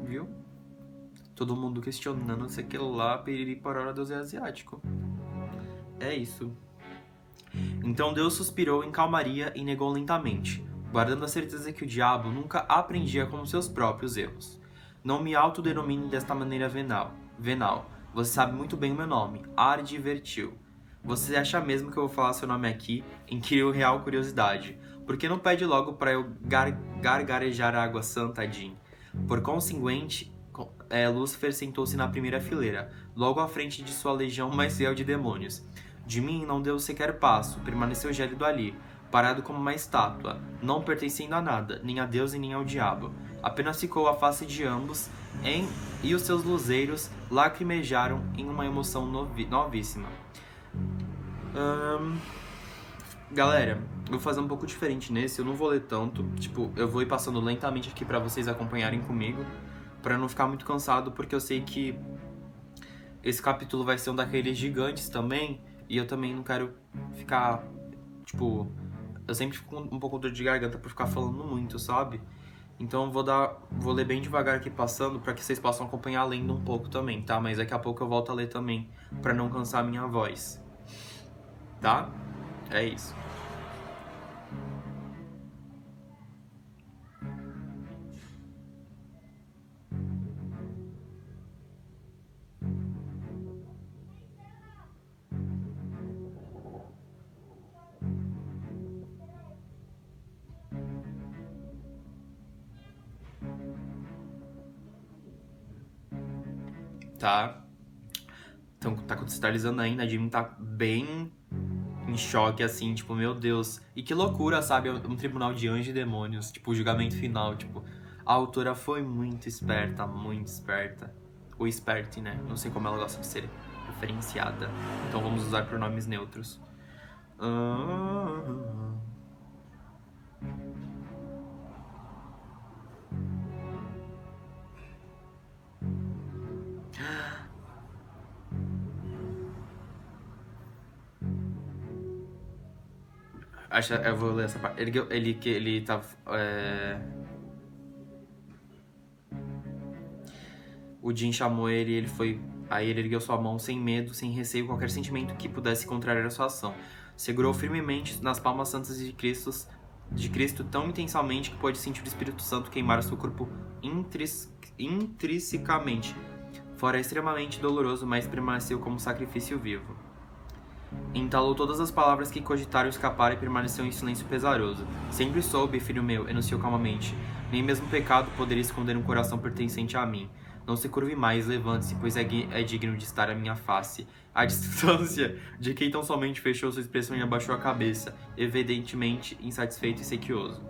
Viu? Todo mundo questionando, sei que lá, piriri porora, Deus é asiático. É isso. Então Deus suspirou em calmaria e negou lentamente, guardando a certeza que o diabo nunca aprendia com seus próprios erros. Não me autodenomine desta maneira venal. Você sabe muito bem o meu nome, Advertiu. Você acha mesmo que eu vou falar seu nome aqui? Inquiriu real curiosidade. Por que não pede logo para eu gargarejar a água santa, Jim? Por conseguinte, Lúcifer sentou-se na primeira fileira, logo à frente de sua legião mais fiel de demônios. De mim não deu sequer passo, permaneceu gélido ali, parado como uma estátua, não pertencendo a nada, nem a Deus e nem ao diabo. Apenas ficou a face de ambos, e os seus luzeiros lacrimejaram em uma emoção novíssima. Galera, eu vou fazer um pouco diferente nesse, eu não vou ler tanto, tipo, eu vou ir passando lentamente aqui pra vocês acompanharem comigo, pra não ficar muito cansado, porque eu sei que esse capítulo vai ser um daqueles gigantes também, e eu também não quero ficar, tipo, eu sempre fico com um pouco de dor de garganta por ficar falando muito, sabe? Então vou ler bem devagar aqui passando pra que vocês possam acompanhar lendo um pouco também, tá? Mas daqui a pouco eu volto a ler também, pra não cansar a minha voz, tá? É isso. Tá? Então tá contextualizando ainda, a Jimmy tá bem em choque, assim, tipo, meu Deus. E que loucura, sabe? Um tribunal de anjos e demônios, tipo, o julgamento final, tipo. A autora foi muito esperta, muito esperta. Ou esperte, né? Não sei como ela gosta de ser referenciada. Então vamos usar pronomes neutros. Eu vou ler essa parte. Ele tava. O Jin chamou ele e ele foi. Aí ele ergueu sua mão sem medo, sem receio, qualquer sentimento que pudesse contrariar a sua ação. Segurou firmemente nas palmas santas de Cristo tão intensamente que pôde sentir o Espírito Santo queimar o seu corpo intrinsecamente. Fora extremamente doloroso, mas permaneceu como sacrifício vivo. Entalou todas as palavras que cogitaram escapar e permaneceu em silêncio pesaroso. Sempre soube, filho meu, enunciou calmamente. Nem mesmo o pecado poderia esconder um coração pertencente a mim. Não se curve mais, levante-se, pois é digno de estar à minha face. À distância de quem tão somente fechou sua expressão e abaixou a cabeça, evidentemente insatisfeito e sequioso.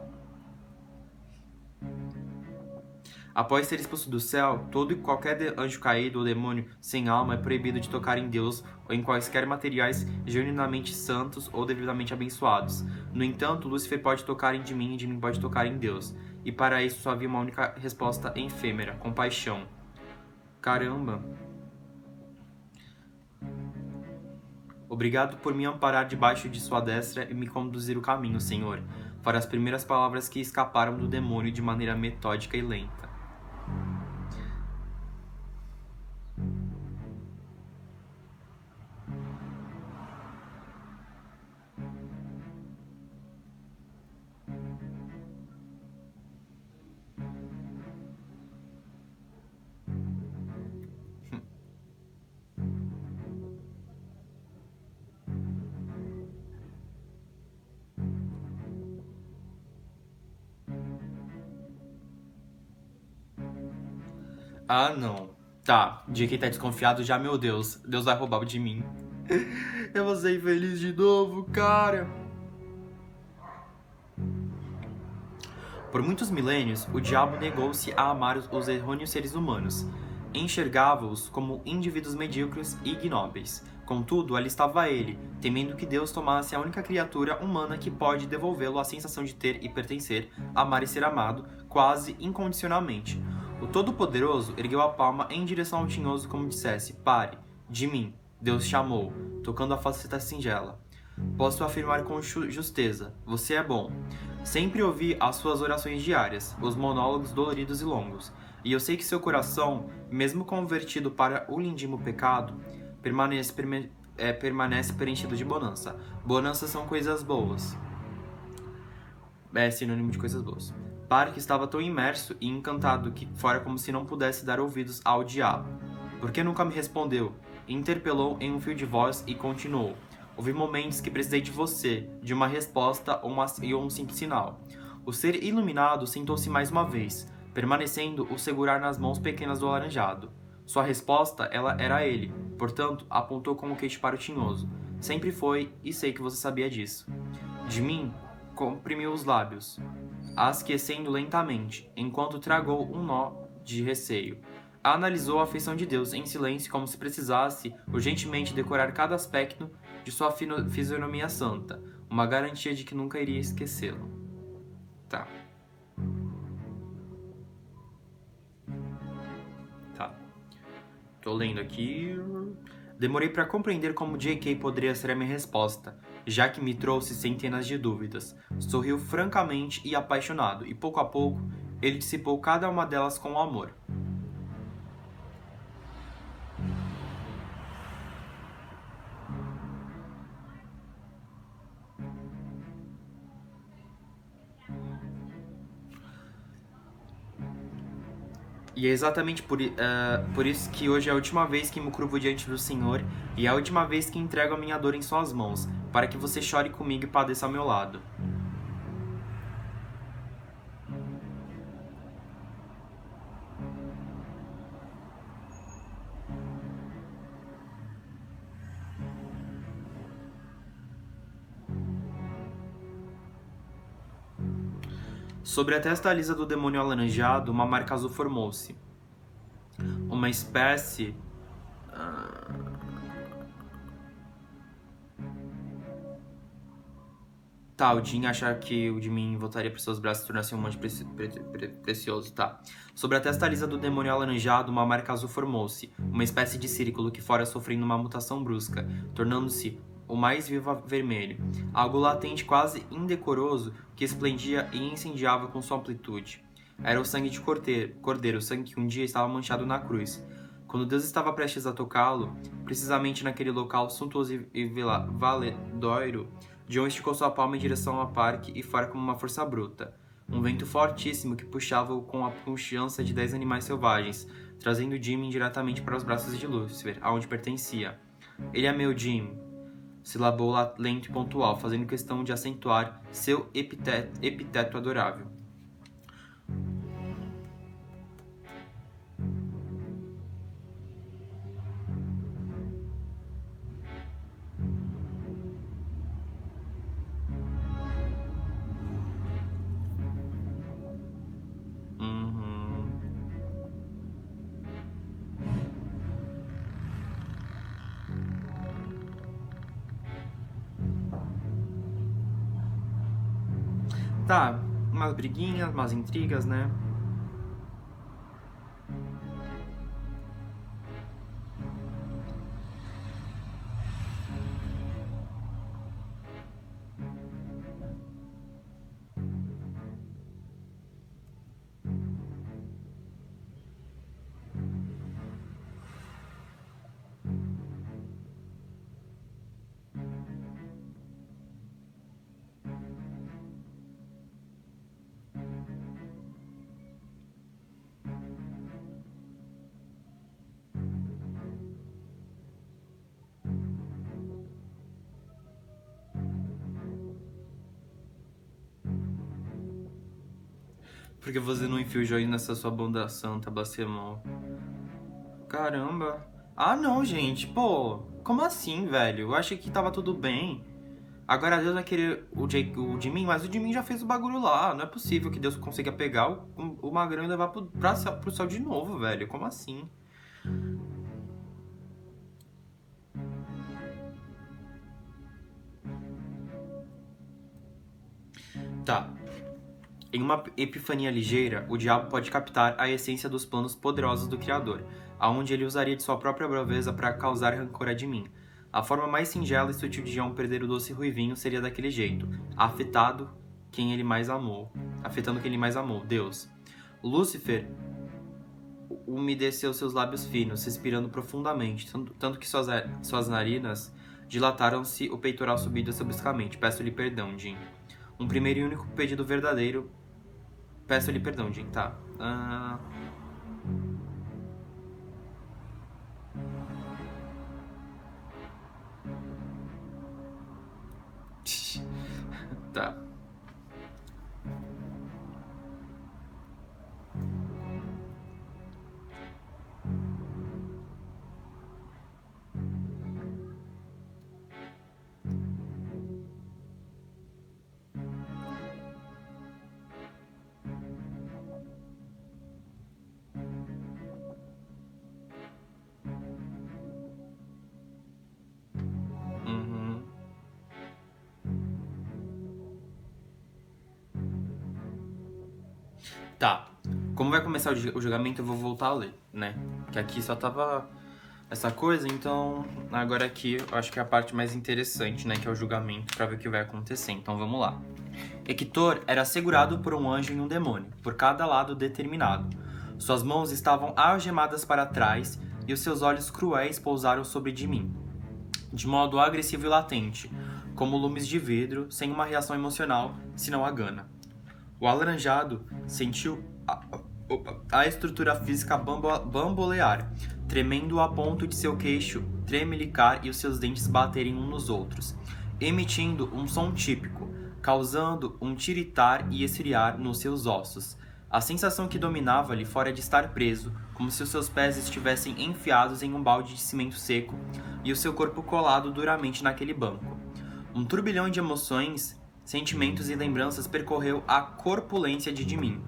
Após ser expulso do céu, todo e qualquer anjo caído ou demônio sem alma é proibido de tocar em Deus ou em quaisquer materiais genuinamente santos ou devidamente abençoados. No entanto, Lúcifer pode tocar em mim e de mim pode tocar em Deus. E para isso só havia uma única resposta efêmera: compaixão. Caramba! Obrigado por me amparar debaixo de sua destra e me conduzir o caminho, Senhor. Foram as primeiras palavras que escaparam do demônio de maneira metódica e lenta. Ah, não. Tá, de quem tá desconfiado já, meu Deus. Deus vai roubar de mim. Eu vou ser infeliz de novo, cara. Por muitos milênios, o diabo negou-se a amar os errôneos seres humanos. Enxergava-os como indivíduos medíocres e ignóbeis. Contudo, ali estava ele, temendo que Deus tomasse a única criatura humana que pode devolvê-lo a sensação de ter e pertencer, amar e ser amado, quase incondicionalmente. O Todo-Poderoso ergueu a palma em direção ao tinhoso como dissesse: pare, de mim, Deus chamou, tocando a faceta singela. Posso afirmar com justeza, você é bom. Sempre ouvi as suas orações diárias, os monólogos doloridos e longos, e eu sei que seu coração, mesmo convertido para o lindíssimo pecado, permanece preenchido de bonança. Bonanças são coisas boas. É sinônimo de coisas boas. Parque estava tão imerso e encantado que fora como se não pudesse dar ouvidos ao diabo. Por que nunca me respondeu? Interpelou em um fio de voz e continuou. Houve momentos que precisei de você, de uma resposta ou um simples sinal. O ser iluminado sentou-se mais uma vez, permanecendo o segurar nas mãos pequenas do alaranjado. Sua resposta, ela era ele, portanto, apontou com o queixo para o tinhoso. Sempre foi, e sei que você sabia disso. De mim, comprimiu os lábios, asquecendo lentamente, enquanto tragou um nó de receio. Analisou a afeição de Deus em silêncio como se precisasse urgentemente decorar cada aspecto de sua fisionomia santa, uma garantia de que nunca iria esquecê-lo. Tá. Tô lendo aqui. Demorei para compreender como J.K. poderia ser a minha resposta, já que me trouxe centenas de dúvidas. Sorriu francamente e apaixonado, e pouco a pouco ele dissipou cada uma delas com amor. E é exatamente por isso que hoje é a última vez que me curvo diante do Senhor e é a última vez que entrego a minha dor em suas mãos, para que você chore comigo e padeça ao meu lado. Sobre a testa lisa do demônio alaranjado, uma marca azul formou-se. Uma espécie... Tá, o Jin achar que o de mim voltaria para seus braços e tornar-se um monte precioso, tá. Sobre a testa lisa do demônio alaranjado, uma marca azul formou-se. Uma espécie de círculo que fora sofrendo uma mutação brusca, tornando-se o mais vivo vermelho. Algo latente, quase indecoroso, que esplendia e incendiava com sua amplitude. Era o sangue de cordeiro, o sangue que um dia estava manchado na cruz. Quando Deus estava prestes a tocá-lo, precisamente naquele local suntuoso e valedório, John esticou sua palma em direção ao parque e fora como uma força bruta. Um vento fortíssimo que puxava-o com a confiança de 10 animais selvagens, trazendo Jimmy diretamente para os braços de Lúcifer, aonde pertencia. Ele é meu Jim, silabou lento e pontual, fazendo questão de acentuar seu epiteto adorável. Tá, umas briguinhas, umas intrigas, né? Porque você não enfia o joio nessa sua bunda santa, blasfemou. Caramba. Ah, não, gente. Pô, como assim, velho? Eu achei que tava tudo bem. Agora Deus vai querer o Jimin, mas o Jimin já fez o bagulho lá. Não é possível que Deus consiga pegar o Magrão e levar pro céu de novo, velho. Como assim? Tá. Em uma epifania ligeira, o diabo pode captar a essência dos planos poderosos do Criador, aonde ele usaria de sua própria braveza para causar rancor a Jimin. A forma mais singela e sutil de Jeon perder o doce ruivinho seria daquele jeito, afetando quem ele mais amou, Deus. Lúcifer umedeceu seus lábios finos, respirando profundamente, tanto que suas narinas dilataram-se, o peitoral subido seu bruscamente. Peço-lhe perdão, Jin. Um primeiro e único pedido verdadeiro. Peço-lhe perdão, Jin. Tá. Tá. Tá. Como vai começar o julgamento, eu vou voltar a ler, né? Que aqui só tava essa coisa, então agora aqui eu acho que é a parte mais interessante, né? Que é o julgamento, pra ver o que vai acontecer. Então vamos lá. Hector era segurado por um anjo e um demônio, por cada lado determinado. Suas mãos estavam algemadas para trás e os seus olhos cruéis pousaram sobre Jimin, de modo agressivo e latente, como lumes de vidro, sem uma reação emocional, senão a gana. O alaranjado sentiu a estrutura física bambolear, tremendo a ponto de seu queixo tremelicar e os seus dentes baterem uns nos outros, emitindo um som típico, causando um tiritar e esfriar nos seus ossos. A sensação que dominava-lhe fora de estar preso, como se os seus pés estivessem enfiados em um balde de cimento seco e o seu corpo colado duramente naquele banco. Um turbilhão de emoções, sentimentos e lembranças percorreu a corpulência de Jimin,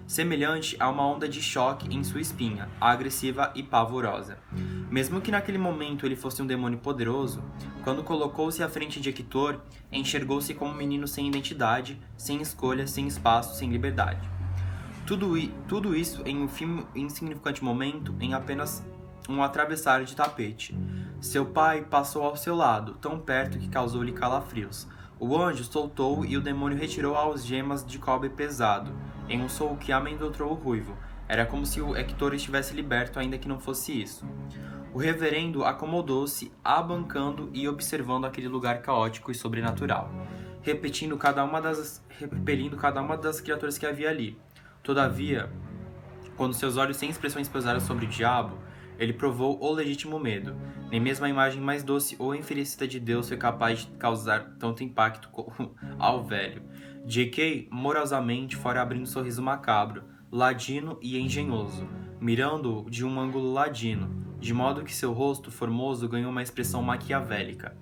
semelhante a uma onda de choque em sua espinha, agressiva e pavorosa. Mesmo que naquele momento ele fosse um demônio poderoso, quando colocou-se à frente de Hector, enxergou-se como um menino sem identidade, sem escolha, sem espaço, sem liberdade. Tudo isso em um insignificante momento, em apenas um atravessar de tapete. Seu pai passou ao seu lado, tão perto que causou-lhe calafrios. O anjo soltou e o demônio retirou as gemas de cobre pesado, em um soco que amedrontou o ruivo. Era como se o Hector estivesse liberto, ainda que não fosse isso. O reverendo acomodou-se, abancando e observando aquele lugar caótico e sobrenatural, repelindo cada uma das criaturas que havia ali. Todavia, quando seus olhos sem expressões pousaram sobre o diabo, ele provou o legítimo medo. Nem mesmo a imagem mais doce ou enfurecida de Deus foi capaz de causar tanto impacto ao velho. J.K. morosamente fora abrindo um sorriso macabro, ladino e engenhoso, mirando-o de um ângulo ladino, de modo que seu rosto formoso ganhou uma expressão maquiavélica.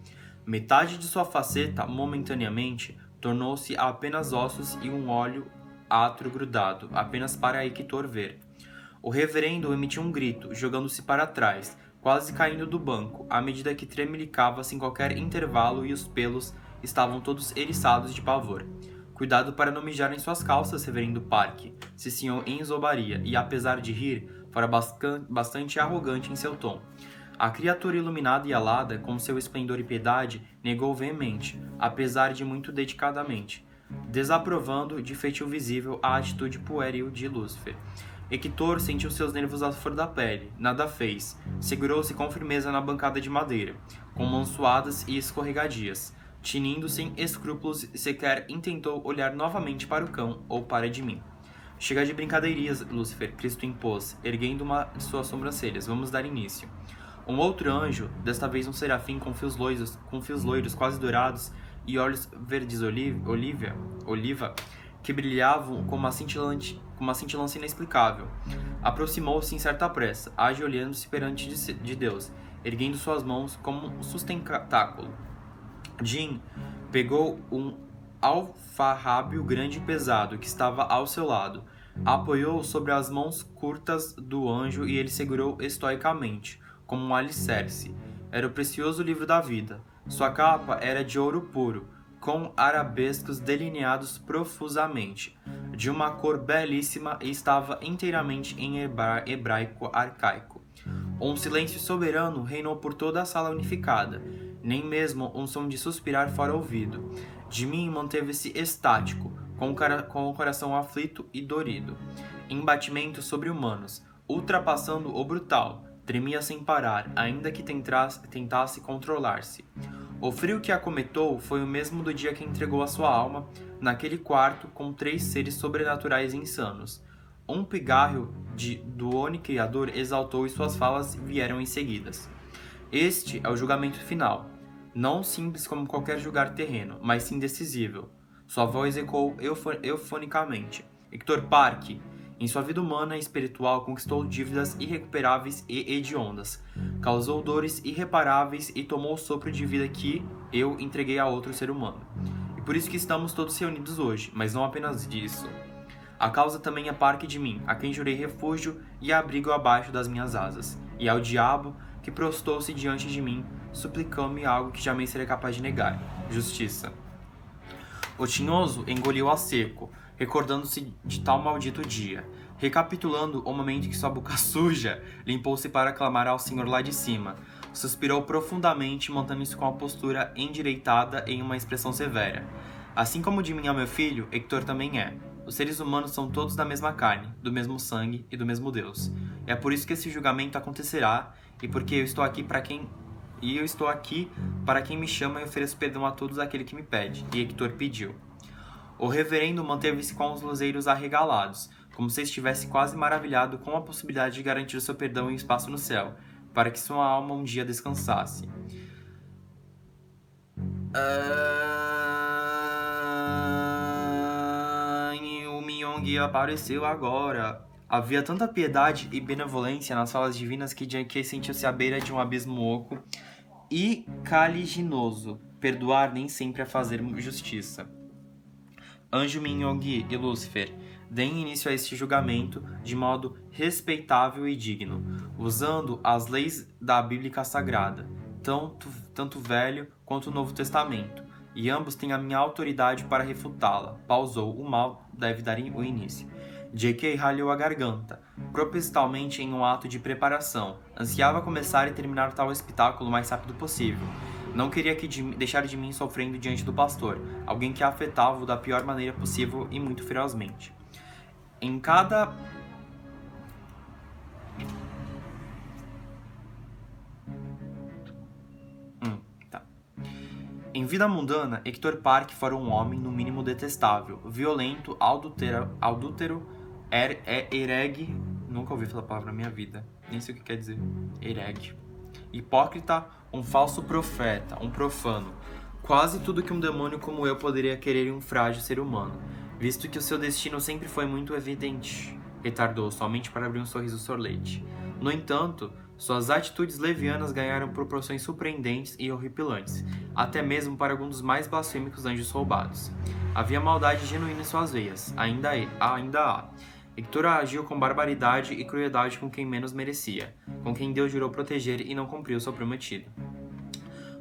Metade de sua faceta, momentaneamente, tornou-se apenas ossos e um óleo átrio grudado, apenas para Hector ver. O reverendo emitiu um grito, jogando-se para trás, quase caindo do banco, à medida que tremelicava sem qualquer intervalo e os pelos estavam todos eriçados de pavor. Cuidado para não mijar em suas calças, reverendo Park, ciciou em zombaria, e apesar de rir, fora bastante arrogante em seu tom. A criatura iluminada e alada, com seu esplendor e piedade, negou veemente, apesar de muito dedicadamente, desaprovando de feitio visível a atitude pueril de Lúcifer. Hector sentiu seus nervos à flor da pele, nada fez, segurou-se com firmeza na bancada de madeira, com mãos suadas e escorregadias, tinindo sem escrúpulos e sequer intentou olhar novamente para o cão ou para Jimin. Chega de brincadeirinhas, Lúcifer, Cristo impôs, erguendo uma de suas sobrancelhas. Vamos dar início. Um outro anjo, desta vez um serafim com fios loiros quase dourados e olhos verdes oliva, que brilhavam com uma cintilância inexplicável, aproximou-se em certa pressa, ajoelhando-se perante de Deus, erguendo suas mãos como um sustentáculo. Jin pegou um alfarrábio grande e pesado que estava ao seu lado, apoiou sobre as mãos curtas do anjo e ele segurou estoicamente, como um alicerce. Era o precioso livro da vida. Sua capa era de ouro puro, com arabescos delineados profusamente, de uma cor belíssima e estava inteiramente em hebraico arcaico. Um silêncio soberano reinou por toda a sala unificada, nem mesmo um som de suspirar fora ouvido. Jimin manteve-se estático, com o coração aflito e dorido. Em batimentos sobre-humanos, ultrapassando o brutal, tremia sem parar, ainda que tentasse controlar-se. O frio que a acometou foi o mesmo do dia que entregou a sua alma naquele quarto com 3 seres sobrenaturais insanos. Um pigarro do Onicriador exaltou e suas falas vieram em seguidas. Este é o julgamento final. Não simples como qualquer julgar terreno, mas sim decisivo. Sua voz ecoou eufonicamente. Hector Park, em sua vida humana e espiritual, conquistou dívidas irrecuperáveis e hediondas, causou dores irreparáveis e tomou o sopro de vida que eu entreguei a outro ser humano. E por isso que estamos todos reunidos hoje, mas não apenas disso. A causa também é Park de mim, a quem jurei refúgio e abrigo abaixo das minhas asas, e ao diabo que prostou-se diante de mim, suplicando-me algo que jamais serei capaz de negar: justiça. O tinhoso engoliu a seco, recordando-se de tal maldito dia, recapitulando o momento em que sua boca suja limpou-se para clamar ao Senhor lá de cima. Suspirou profundamente, mantendo-se com a postura endireitada em uma expressão severa. Assim como de mim é meu filho, Hector também é. Os seres humanos são todos da mesma carne, do mesmo sangue e do mesmo Deus. É por isso que esse julgamento acontecerá, e porque eu estou aqui para quem me chama e ofereço perdão a todos aquele que me pede. E Hector pediu. O reverendo manteve-se com os luzeiros arregalados, como se estivesse quase maravilhado com a possibilidade de garantir seu perdão e espaço no céu, para que sua alma um dia descansasse. O Myung apareceu agora. Havia tanta piedade e benevolência nas falas divinas que J.K. sentiu-se à beira de um abismo oco e caliginoso. Perdoar nem sempre é fazer justiça. Anjo Myung e Lúcifer, deem início a este julgamento de modo respeitável e digno, usando as leis da Bíblia Sagrada, tanto o Velho quanto o Novo Testamento, e ambos têm a minha autoridade para refutá-la. Pausou. O mal deve dar o início. J.K. ralhou a garganta, propositalmente em um ato de preparação. Ansiava começar e terminar tal espetáculo o mais rápido possível. Não queria deixar de mim sofrendo diante do pastor, alguém que a afetava da pior maneira possível e muito ferozmente. Em vida mundana, Hector Park fora um homem no mínimo detestável, violento, adúltero, herege, nunca ouvi falar a palavra na minha vida, nem sei o que quer dizer, herege, hipócrita, um falso profeta, um profano, quase tudo que um demônio como eu poderia querer em um frágil ser humano, visto que o seu destino sempre foi muito evidente, retardou somente para abrir um sorriso sorlete. No entanto, suas atitudes levianas ganharam proporções surpreendentes e horripilantes, até mesmo para alguns dos mais blasfêmicos anjos roubados. Havia maldade genuína em suas veias, ainda há. Hector agiu com barbaridade e crueldade com quem menos merecia, com quem Deus jurou proteger e não cumpriu o seu prometido.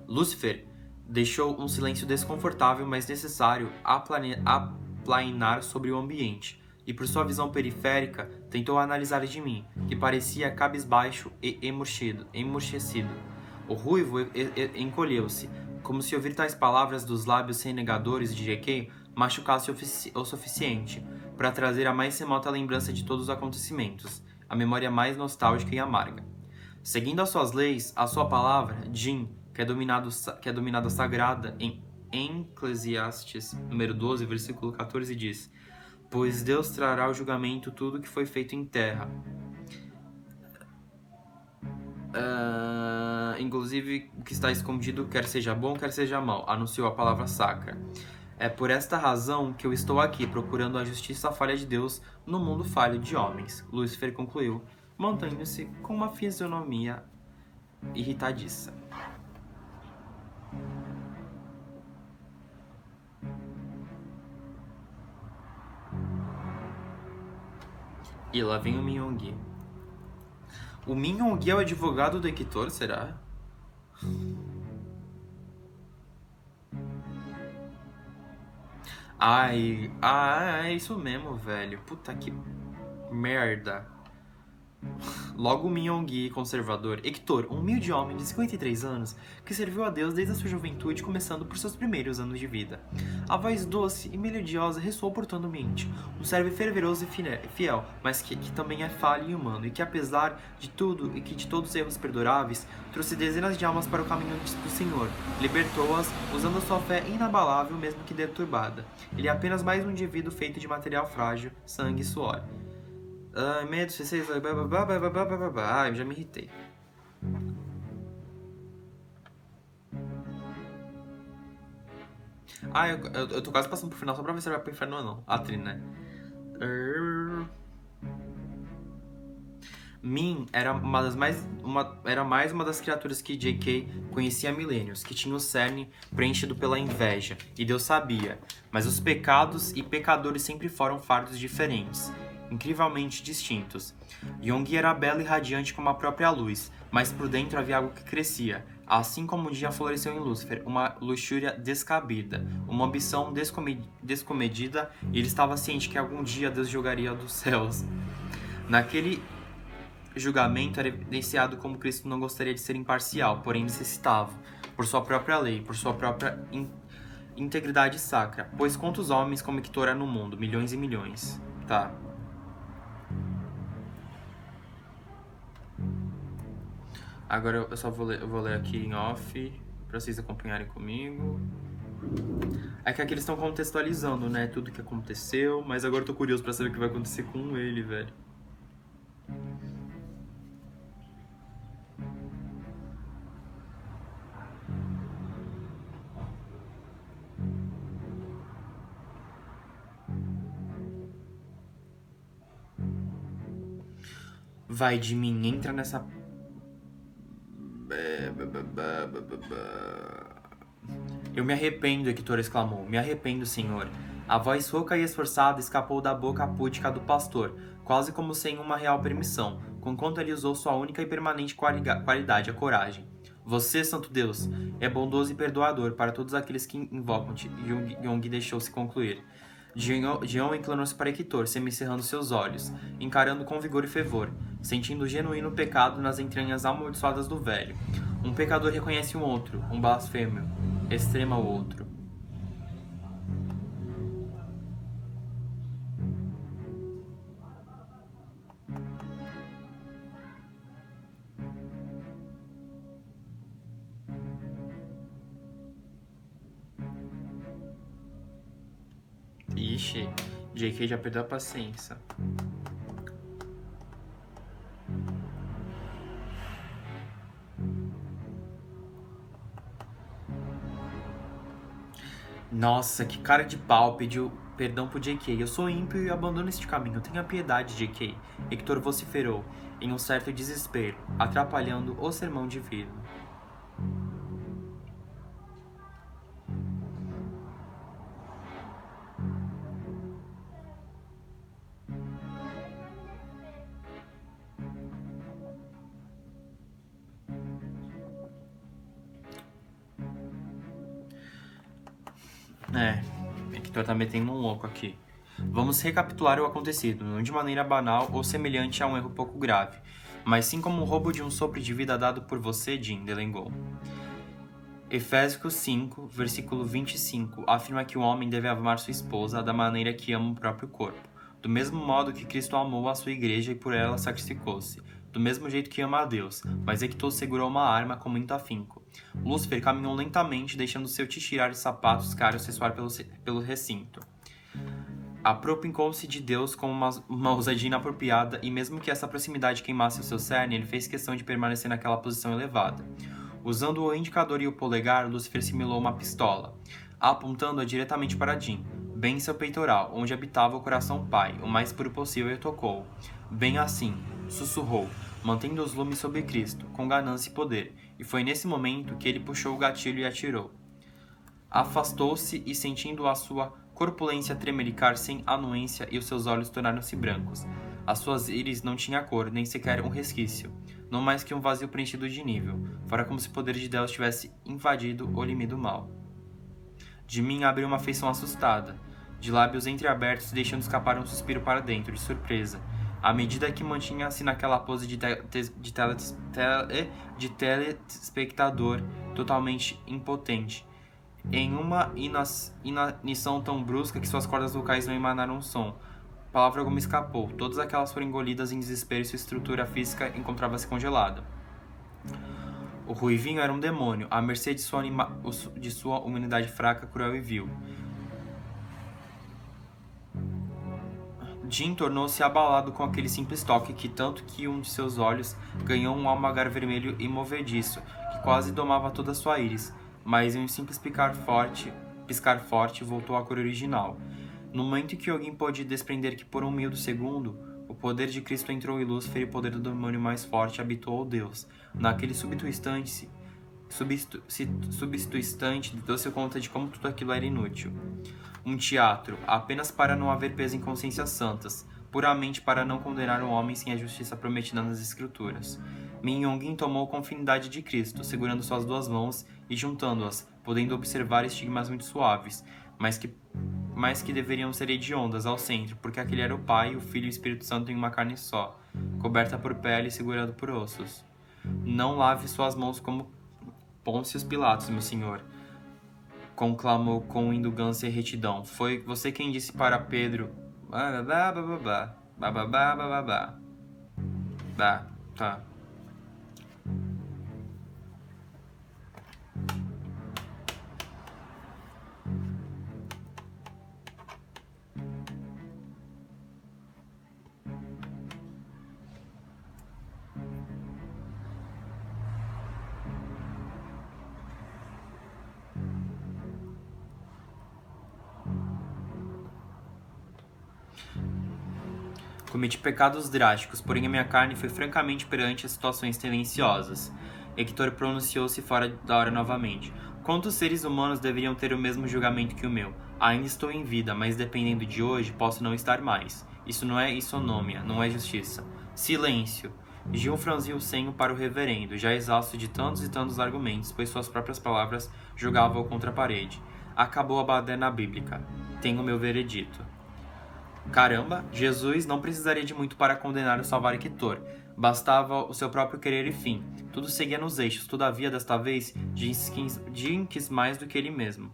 Lúcifer deixou um silêncio desconfortável, mas necessário, aplainar sobre o ambiente, e por sua visão periférica tentou analisar de mim, que parecia cabisbaixo e emurchecido. O ruivo encolheu-se, como se ouvir tais palavras dos lábios renegadores de J.K. machucasse o suficiente para trazer a mais remota lembrança de todos os acontecimentos, a memória mais nostálgica e amarga. Seguindo as suas leis, a sua palavra, Jin, que é dominada sagrada em Eclesiastes, número 12, versículo 14, diz: pois Deus trará ao julgamento tudo que foi feito em terra. Inclusive o que está escondido, quer seja bom, quer seja mal, anunciou a palavra sacra. É por esta razão que eu estou aqui, procurando a justiça falha de Deus no mundo falho de homens. Lúcifer concluiu, mantendo-se com uma fisionomia irritadiça. E lá vem o Minhongi. O Minhongi é o advogado do Hector, será? Ai, é isso mesmo, velho. Puta que merda. Logo o Minhongi, conservador, Hector, um humilde homem de 53 anos, que serviu a Deus desde a sua juventude, começando por seus primeiros anos de vida. A voz doce e melodiosa ressoou por todo o ambiente, um servo fervoroso e fiel, mas que também é falho e humano, e que apesar de tudo e que de todos os erros perdoráveis, trouxe dezenas de almas para o caminho do Senhor, libertou-as, usando a sua fé inabalável mesmo que deturbada. Ele é apenas mais um indivíduo feito de material frágil, sangue e suor. Medo, C6, eu já me irritei. Eu tô quase passando pro final só pra ver se ele vai pro inferno ou não. A Trin, né? Min era mais uma das criaturas que J.K. conhecia há milênios, que tinha o cerne preenchido pela inveja, e Deus sabia, mas os pecados e pecadores sempre foram fardos diferentes, incrivelmente distintos. Yongi era bela e radiante como a própria luz, mas por dentro havia algo que crescia, assim como um dia floresceu em Lúcifer, uma luxúria descabida, uma ambição descomedida, e ele estava ciente que algum dia Deus julgaria dos céus. Naquele julgamento era evidenciado como Cristo não gostaria de ser imparcial, porém necessitava, por sua própria lei, por sua própria integridade sacra. Pois quantos homens como Hector há no mundo? Milhões e milhões. Tá. Agora eu só vou ler aqui em off, pra vocês acompanharem comigo. É que aqui eles estão contextualizando, né, tudo que aconteceu, mas agora eu tô curioso pra saber o que vai acontecer com ele, velho. Vai de mim, entra nessa... Eu me arrependo, Hector exclamou. Me arrependo, senhor. A voz rouca e esforçada escapou da boca púdica do pastor, quase como sem uma real permissão, conquanto ele usou sua única e permanente qualidade, a coragem. Você, santo Deus, é bondoso e perdoador para todos aqueles que invocam-te, Yong deixou-se concluir. Dion inclinou-se para Hector, semicerrando seus olhos, encarando com vigor e fervor, sentindo o genuíno pecado nas entranhas amaldiçoadas do velho. Um pecador reconhece um outro, um blasfêmio extrema o outro. Ixi, J.K. já perdeu a paciência. Nossa, que cara de pau, pediu perdão pro J.K. Eu sou ímpio e abandono este caminho. Tenha piedade, J.K. Hector vociferou, em um certo desespero, atrapalhando o sermão divino. Hector tá metendo um louco aqui. Vamos recapitular o acontecido, não de maneira banal ou semelhante a um erro pouco grave, mas sim como um roubo de um sopro de vida dado por você, Jim Delengol. Efésios 5, versículo 25, afirma que o homem deve amar sua esposa da maneira que ama o próprio corpo, do mesmo modo que Cristo amou a sua igreja e por ela sacrificou-se, do mesmo jeito que ama a Deus, mas Hector segurou uma arma com muito afinco. Lúcifer caminhou lentamente, deixando seu tirar de sapatos caros ressoar pelo recinto. Apropinkou-se de Deus com uma ousadia inapropriada, e mesmo que essa proximidade queimasse o seu cerne, ele fez questão de permanecer naquela posição elevada. Usando o indicador e o polegar, Lúcifer simulou uma pistola, apontando-a diretamente para Jim, bem em seu peitoral, onde habitava o coração pai, o mais puro possível, e tocou. Bem assim, sussurrou, mantendo os lumes sobre Cristo, com ganância e poder, e foi nesse momento que ele puxou o gatilho e atirou. Afastou-se e, sentindo a sua corpulência tremelicar sem anuência, e os seus olhos tornaram-se brancos. As suas íris não tinham cor, nem sequer um resquício, não mais que um vazio preenchido de nível, fora como se o poder de Deus tivesse invadido o limido mal. De mim abriu uma feição assustada, de lábios entreabertos deixando escapar um suspiro para dentro, de surpresa, à medida que mantinha-se naquela pose de telespectador totalmente impotente, em uma inanição tão brusca que suas cordas vocais não emanaram um som. Palavra alguma escapou, todas aquelas foram engolidas em desespero e sua estrutura física encontrava-se congelada. O ruivinho era um demônio, à mercê de sua humanidade fraca, cruel e vil. Jim tornou-se abalado com aquele simples toque tanto que um de seus olhos ganhou um almagar vermelho e movediço, que quase domava toda a sua íris, mas em um simples piscar forte voltou à cor original. No momento em que alguém pôde desprender que por um miúdo segundo, o poder de Cristo entrou em Lúcifer e o poder do demônio mais forte habitou o Deus. Naquele súbito instante, deu-se conta de como tudo aquilo era inútil. Um teatro, apenas para não haver peso em consciências santas, puramente para não condenar um homem sem a justiça prometida nas Escrituras. Min Yongin tomou com afinidade de Cristo, segurando suas duas mãos e juntando-as, podendo observar estigmas muito suaves, mas que deveriam ser hediondas ao centro, porque aquele era o Pai, o Filho e o Espírito Santo em uma carne só, coberta por pele e segurada por ossos. Não lave suas mãos como Pôncio Pilatos, meu senhor, conclamou com indulgência e retidão. Foi você quem disse para Pedro... Tá. Cometi pecados drásticos, porém a minha carne foi francamente perante as situações tendenciosas. Hector pronunciou-se fora da hora novamente. Quantos seres humanos deveriam ter o mesmo julgamento que o meu? Ainda estou em vida, mas dependendo de hoje, posso não estar mais. Isso não é isonômia, não é justiça. Silêncio! Gil franziu o senho para o reverendo, já exausto de tantos e tantos argumentos, pois suas próprias palavras julgavam-o contra a parede. Acabou a baderna bíblica. Tenho meu veredito. Caramba, Jesus não precisaria de muito para condenar e salvar Hector. Bastava o seu próprio querer e fim. Tudo seguia nos eixos, todavia, desta vez, Jin quis mais do que ele mesmo.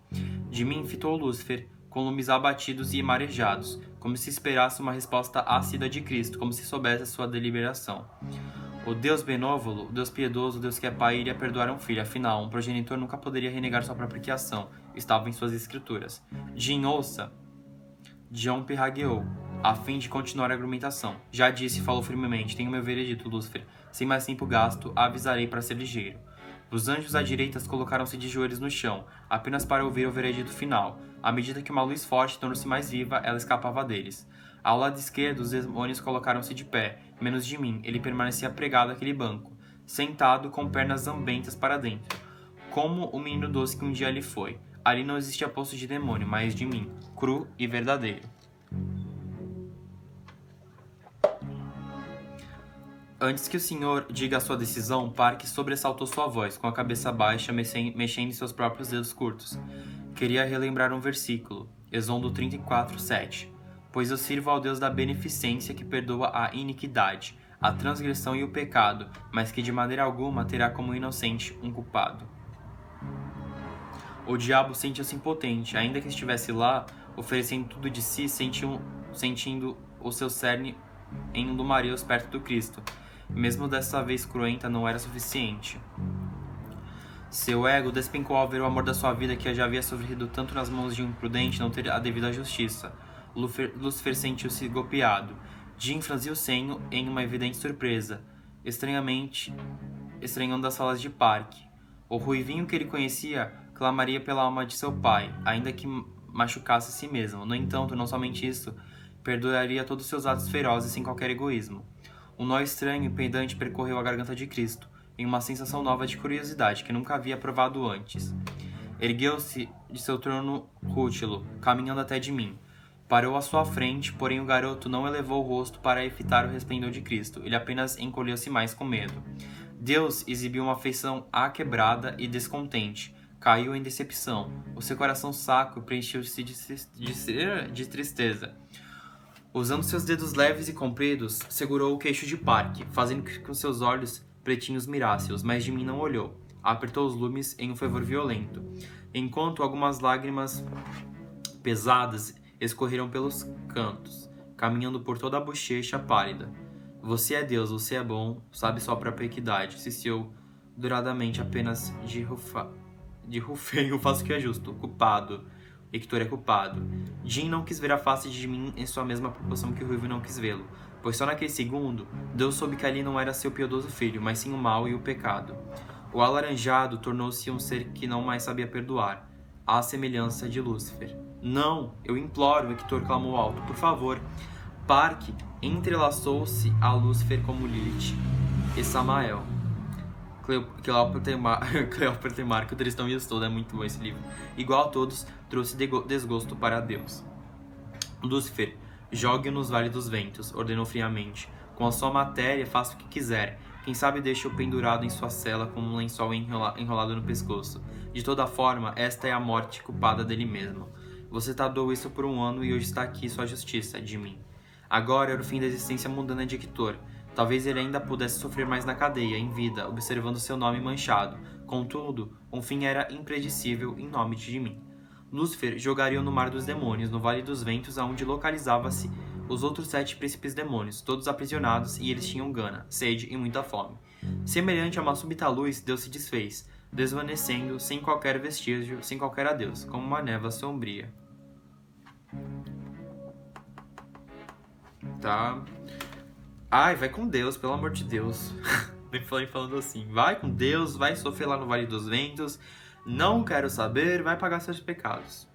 De mim fitou Lúcifer, com lumes abatidos e marejados, como se esperasse uma resposta ácida de Cristo, como se soubesse a sua deliberação. O Deus benóvolo, o Deus piedoso, o Deus que é pai, iria perdoar um filho. Afinal, um progenitor nunca poderia renegar sua própria criação. Estava em suas escrituras. Jin, ouça! John pirragueou, a fim de continuar a argumentação. Já disse, falou firmemente, tenho meu veredito, Lúcifer. Sem mais tempo gasto, avisarei para ser ligeiro. Os anjos à direita colocaram-se de joelhos no chão, apenas para ouvir o veredito final. À medida que uma luz forte tornou-se mais viva, ela escapava deles. Ao lado esquerdo, os demônios colocaram-se de pé, menos de mim. Ele permanecia pregado àquele banco, sentado com pernas zambentas para dentro, como o menino doce que um dia ele foi. Ali não existia poço de demônio, mas de mim, cru e verdadeiro. Antes que o senhor diga a sua decisão, Parque sobressaltou sua voz, com a cabeça baixa, mexendo em seus próprios dedos curtos. Queria relembrar um versículo, Êxodo 34:7. Pois eu sirvo ao Deus da beneficência que perdoa a iniquidade, a transgressão e o pecado, mas que de maneira alguma terá como inocente um culpado. O diabo sentiu-se impotente, ainda que estivesse lá, oferecendo tudo de si, sentindo o seu cerne em um lumareus perto do Cristo. Mesmo dessa vez cruenta, não era suficiente. Seu ego despencou ao ver o amor da sua vida que já havia sofrido tanto nas mãos de um imprudente não ter a devida justiça. Lúcifer sentiu-se golpeado. Jim franziu o senho em uma evidente surpresa, estranhando as falas de Parque. O ruivinho que ele conhecia clamaria pela alma de seu pai, ainda que machucasse a si mesmo. No entanto, não somente isso, perdoaria todos seus atos ferozes sem qualquer egoísmo. Um nó estranho e pendante percorreu a garganta de Cristo, em uma sensação nova de curiosidade que nunca havia provado antes. Ergueu-se de seu trono rútilo, caminhando até de mim. Parou à sua frente, porém o garoto não elevou o rosto para evitar o resplendor de Cristo. Ele apenas encolheu-se mais com medo. Deus exibiu uma feição aquebrada e descontente. Caiu em decepção. O seu coração sacro preencheu-se de tristeza. Usando seus dedos leves e compridos, segurou o queixo de Parque, fazendo com que seus olhos pretinhos mirassem-os, mas de mim não olhou. Apertou os lumes em um fervor violento, enquanto algumas lágrimas pesadas escorreram pelos cantos, caminhando por toda a bochecha pálida. Você é Deus, você é bom, sabe sua própria equidade, ciciou douradamente apenas de rufeio, faço o que é justo, culpado. Hector é culpado. Jin não quis ver a face de mim em sua mesma proporção que o Ruivo não quis vê-lo, pois só naquele segundo, Deus soube que ali não era seu piedoso filho, mas sim o mal e o pecado. O alaranjado tornou-se um ser que não mais sabia perdoar, à semelhança de Lúcifer. Não, eu imploro, Hector clamou alto, por favor. Parque entrelaçou-se a Lúcifer como Lilith e Samael. Cleópatra e Marco, o Tristão e o Estouro, é muito bom esse livro. Igual a todos, trouxe desgosto para Deus. Lúcifer, jogue-o nos vales dos ventos, ordenou friamente. Com a sua matéria, faça o que quiser. Quem sabe deixe-o pendurado em sua cela como um lençol enrolado no pescoço. De toda forma, esta é a morte culpada dele mesmo. Você tardou isso por 1 ano e hoje está aqui sua justiça, de mim. Agora era o fim da existência mundana de Hector. Talvez ele ainda pudesse sofrer mais na cadeia, em vida, observando seu nome manchado. Contudo, um fim era impredicível em nome de mim. Lúcifer jogaria-o no mar dos demônios, no vale dos ventos, aonde localizava-se os outros 7 príncipes demônios, todos aprisionados, e eles tinham gana, sede e muita fome. Semelhante a uma súbita luz, Deus se desfez, desvanecendo, sem qualquer vestígio, sem qualquer adeus, como uma névoa sombria. Tá. Ai, vai com Deus, pelo amor de Deus. Nem falei falando assim. Vai com Deus, vai sofrer lá no Vale dos Ventos. Não quero saber, vai pagar seus pecados.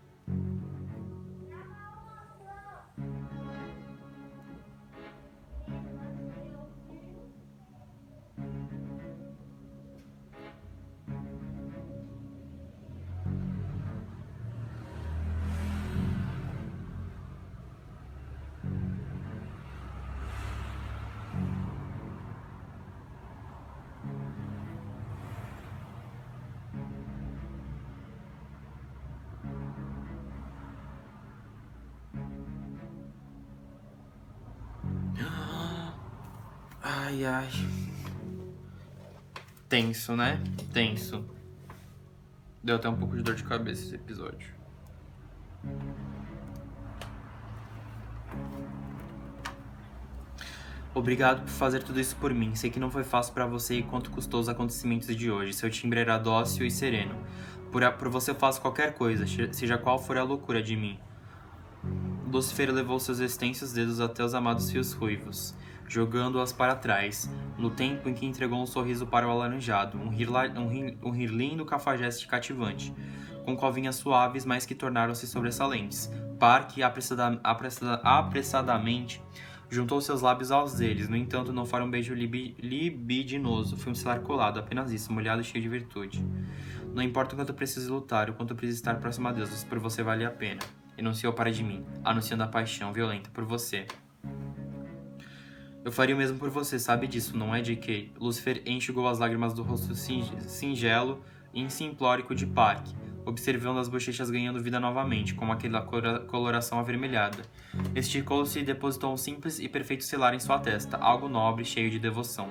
Ai, ai. Tenso, né? Tenso. Deu até um pouco de dor de cabeça esse episódio. Obrigado por fazer tudo isso por mim. Sei que não foi fácil pra você e quanto custou os acontecimentos de hoje. Seu timbre era dócil e sereno. Por você eu faço qualquer coisa, seja qual for a loucura de mim. Lúcifer levou seus extensos dedos até os amados fios ruivos, jogando-as para trás, no tempo em que entregou um sorriso para o alaranjado, um rir lindo cafajeste cativante, com covinhas suaves, mas que tornaram-se sobressalentes. Parque apressadamente juntou seus lábios aos deles, no entanto não foi um beijo libidinoso, foi um selar colado, apenas isso, molhado e cheio de virtude. Não importa o quanto eu preciso lutar, o quanto eu preciso estar próximo a Deus, por você vale a pena. Enunciou para de mim, anunciando a paixão violenta por você. Eu faria o mesmo por você, sabe disso, não é, J.K.? Lúcifer enxugou as lágrimas do rosto singelo e simplórico de Parque, observando as bochechas ganhando vida novamente, com aquela coloração avermelhada. Esticou-se e depositou um simples e perfeito selar em sua testa, algo nobre, cheio de devoção.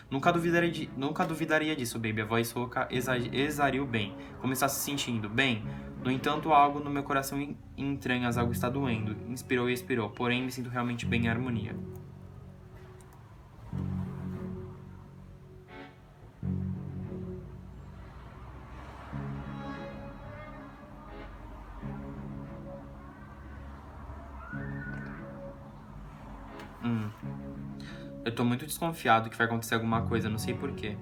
Nunca duvidaria disso, baby. A voz rouca exariu bem. Como está se sentindo? Bem. No entanto, algo no meu coração em entranhas, algo está doendo. Inspirou e expirou, porém me sinto realmente bem em harmonia. Eu tô muito desconfiado que vai acontecer alguma coisa, não sei porquê.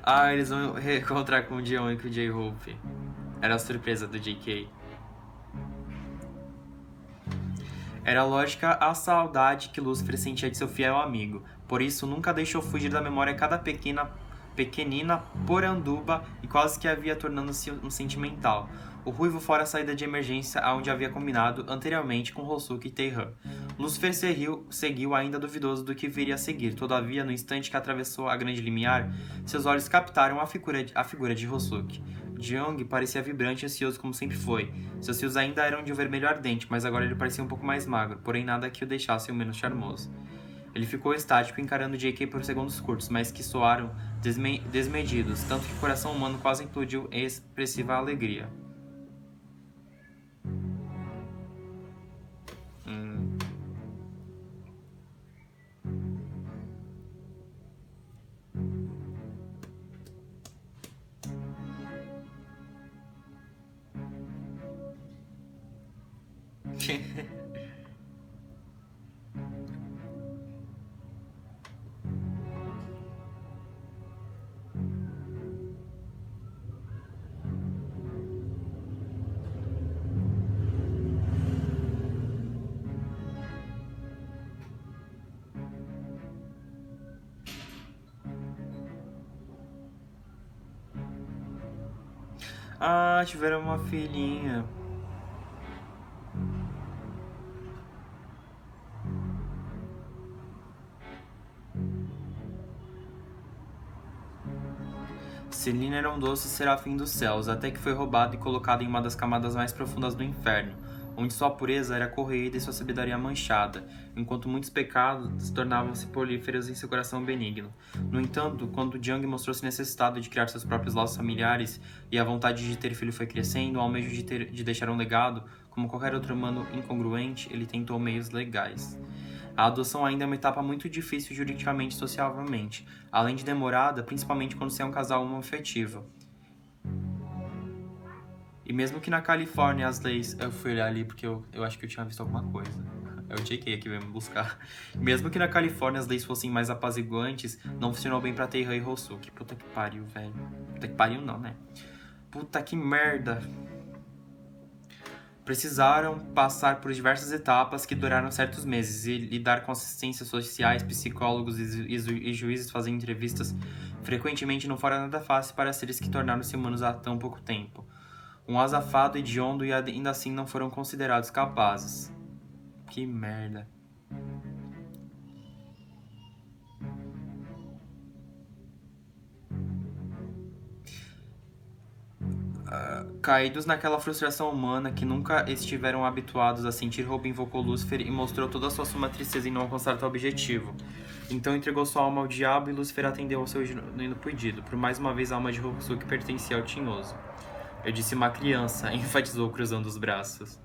Ah, eles vão reencontrar com o Dion e com o J-Hope. Era a surpresa do JK. Era lógica a saudade que Lúcifer sentia de seu fiel amigo. Por isso, nunca deixou fugir da memória cada pequenina poranduba e quase que havia tornando-se um sentimental. O ruivo fora a saída de emergência aonde havia combinado anteriormente com Rosuki e Teihan. Lúcifer seguiu ainda duvidoso do que viria a seguir. Todavia, no instante que atravessou a grande limiar, seus olhos captaram a figura de Rosuki. Jeong parecia vibrante e ansioso como sempre foi. Seus fios ainda eram de um vermelho ardente, mas agora ele parecia um pouco mais magro, porém nada que o deixasse o menos charmoso. Ele ficou estático encarando J.K. por segundos curtos, mas que soaram desmedidos, tanto que o coração humano quase implodiu em expressiva alegria. Ah, tiveram uma filhinha. Selina era um doce serafim dos céus, até que foi roubado e colocado em uma das camadas mais profundas do inferno, onde sua pureza era corroída e sua sabedoria manchada, enquanto muitos pecados tornavam-se prolíferos em seu coração benigno. No entanto, quando Jiang mostrou-se necessitado de criar seus próprios laços familiares e a vontade de ter filho foi crescendo, ao almejo de deixar um legado, como qualquer outro humano incongruente, ele tentou meios legais. A adoção ainda é uma etapa muito difícil juridicamente e socialmente, além de demorada, principalmente quando se é um casal homoafetivo. E mesmo que na Califórnia as leis... Eu fui olhar ali porque eu acho que eu tinha visto alguma coisa. É o JK que veio me buscar. Mesmo que na Califórnia as leis fossem mais apaziguantes, não funcionou bem pra Teihan e Rosuki. Puta que pariu, velho. Puta que pariu não, né? Puta que merda. Precisaram passar por diversas etapas que duraram certos meses e lidar com assistências sociais, psicólogos e juízes fazendo entrevistas frequentemente não fora nada fácil para seres que tornaram-se humanos há tão pouco tempo. Um azafado hediondo e ainda assim não foram considerados capazes. Que merda. Caídos naquela frustração humana que nunca estiveram habituados a sentir, Hope invocou Lúcifer e mostrou toda a sua suma tristeza em não alcançar tal objetivo. Então entregou sua alma ao diabo e Lúcifer atendeu ao seu genuíno pedido. Por mais uma vez a alma de Rosuki pertencia ao tinhoso. Eu disse uma criança, enfatizou cruzando os braços.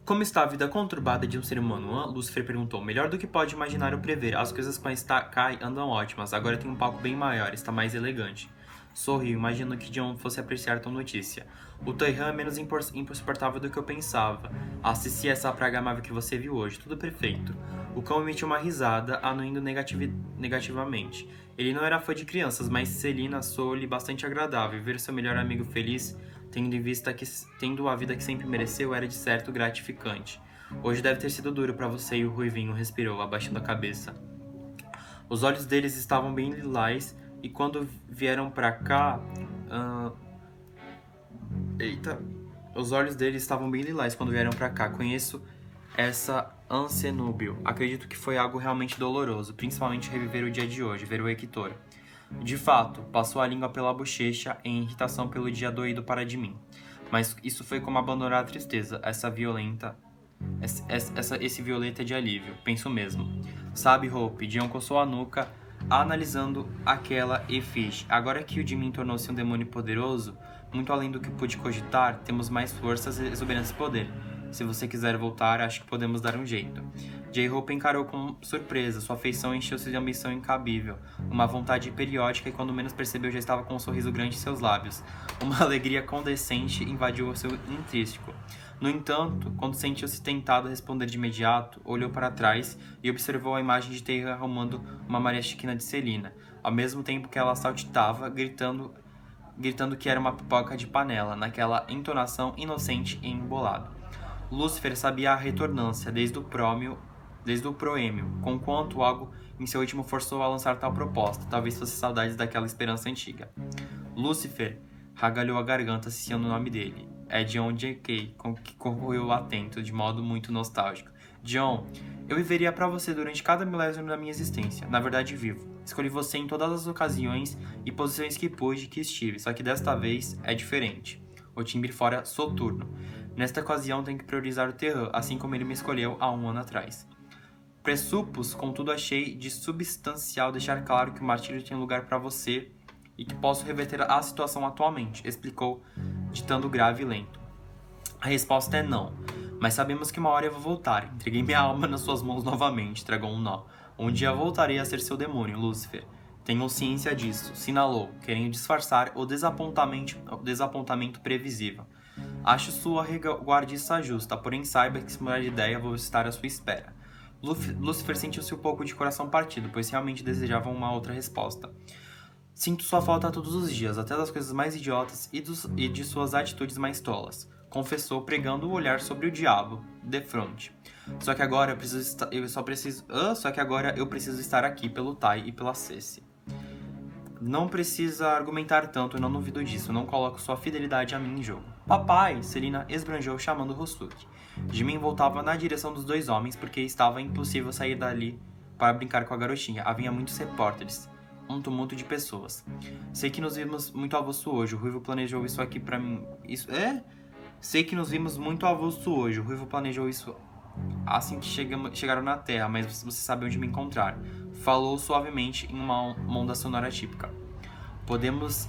Como está a vida conturbada de um ser humano? Lúcifer perguntou. Melhor do que pode imaginar ou prever. As coisas com a Kai andam ótimas. Agora tem um palco bem maior, está mais elegante. Sorriu, imagino que John fosse apreciar tal notícia. O Teihan é menos insuportável do que eu pensava. Assisti essa praga amável que você viu hoje. Tudo perfeito. O cão emitiu uma risada, anuindo negativamente. Ele não era fã de crianças, mas Selina soou-lhe bastante agradável. Ver seu melhor amigo feliz, tendo a vida que sempre mereceu, era de certo gratificante. Hoje deve ter sido duro para você, e o Ruivinho respirou, abaixando a cabeça. Os olhos deles estavam bem lilás, e quando vieram pra cá... Os olhos deles estavam bem lilás quando vieram pra cá. Conheço essa Ancenúbio. Acredito que foi algo realmente doloroso, principalmente reviver o dia de hoje, ver o Hector. De fato, passou a língua pela bochecha em irritação pelo dia doído para de mim. Mas isso foi como abandonar a tristeza, esse violeta de alívio, penso mesmo. Sabe, Hope, Dion coçou a nuca, analisando aquela efígie. Agora que o de mim tornou-se um demônio poderoso, muito além do que pude cogitar, temos mais forças, exuberância e poder. Se você quiser voltar, acho que podemos dar um jeito. J-Hope encarou com surpresa, sua feição encheu-se de ambição incabível, uma vontade periódica e quando menos percebeu já estava com um sorriso grande em seus lábios. Uma alegria condescendente invadiu o seu intrínseco. No entanto, quando sentiu-se tentado a responder de imediato, olhou para trás e observou a imagem de Taeha arrumando uma Maria Chiquina de Celina, ao mesmo tempo que ela saltitava, gritando que era uma pipoca de panela, naquela entonação inocente e embolada. Lúcifer sabia a retornância desde o proêmio, conquanto algo em seu ritmo forçou a lançar tal proposta, talvez fosse saudades daquela esperança antiga. Lúcifer ragalhou a garganta ciciando o nome dele. É John J.K., que concorreu atento, de modo muito nostálgico. John, eu viveria pra você durante cada milésimo da minha existência. Na verdade, vivo. Escolhi você em todas as ocasiões e posições que pude e que estive, só que desta vez é diferente. O timbre fora soturno. Nesta ocasião, tenho que priorizar o Taeha, assim como ele me escolheu há um ano atrás. Pressupos, contudo, achei de substancial deixar claro que o martírio tem lugar para você e que posso reverter a situação atualmente, explicou, ditando grave e lento. A resposta é não, mas sabemos que uma hora eu vou voltar. Entreguei minha alma nas suas mãos novamente, tragou um nó. Um dia voltarei a ser seu demônio, Lúcifer. Tenho ciência disso, sinalou, querendo disfarçar o desapontamento previsível. Acho sua reguardiça justa, porém saiba que se mudar de ideia vou estar à sua espera. Lúcifer sentiu-se um pouco de coração partido, pois realmente desejava uma outra resposta. Sinto sua falta todos os dias, até das coisas mais idiotas e de suas atitudes mais tolas, confessou pregando o olhar sobre o diabo, de frente. Só que agora eu preciso estar aqui pelo Tai e pela Ceci. Não precisa argumentar tanto, eu não duvido disso, não coloco sua fidelidade a mim em jogo. Papai, Celina esbranjou chamando Hosuke. Jimin voltava na direção dos dois homens porque estava impossível sair dali para brincar com a garotinha. Havia muitos repórteres, um tumulto de pessoas. Sei que nos vimos muito avulso hoje, o Ruivo planejou isso aqui pra mim. Isso é? Sei que nos vimos muito avulso hoje, o Ruivo planejou isso assim que chegaram na Terra, mas você sabe onde me encontrar. Falou suavemente em uma onda sonora típica. Podemos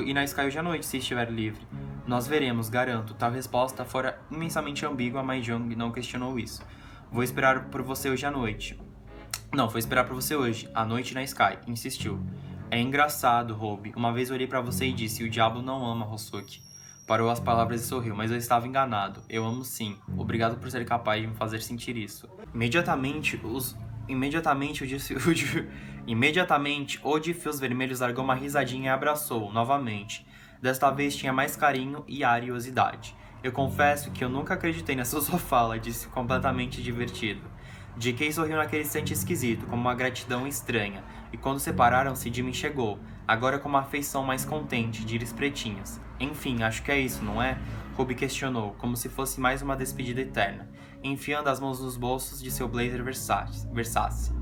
ir na Sky hoje à noite, se estiver livre. Nós veremos, garanto. Tal resposta fora imensamente ambígua, mas Jung não questionou isso. Vou esperar por você hoje à noite. Não, vou esperar por você hoje, à noite na Sky, insistiu. É engraçado, Robe. Uma vez olhei pra você e disse, o diabo não ama Hosuke. Parou as palavras e sorriu, mas eu estava enganado. Eu amo sim. Obrigado por ser capaz de me fazer sentir isso. Imediatamente, o de fios vermelhos largou uma risadinha e abraçou-o novamente. Desta vez tinha mais carinho e ariosidade. Eu confesso que eu nunca acreditei nessa sua fala, disse completamente divertido. J.K. sorriu naquele instante esquisito, como uma gratidão estranha, e quando separaram-se, Jimin chegou, agora com uma afeição mais contente, de íris pretinhos. Enfim, acho que é isso, não é? Ruby questionou, como se fosse mais uma despedida eterna, enfiando as mãos nos bolsos de seu blazer Versace.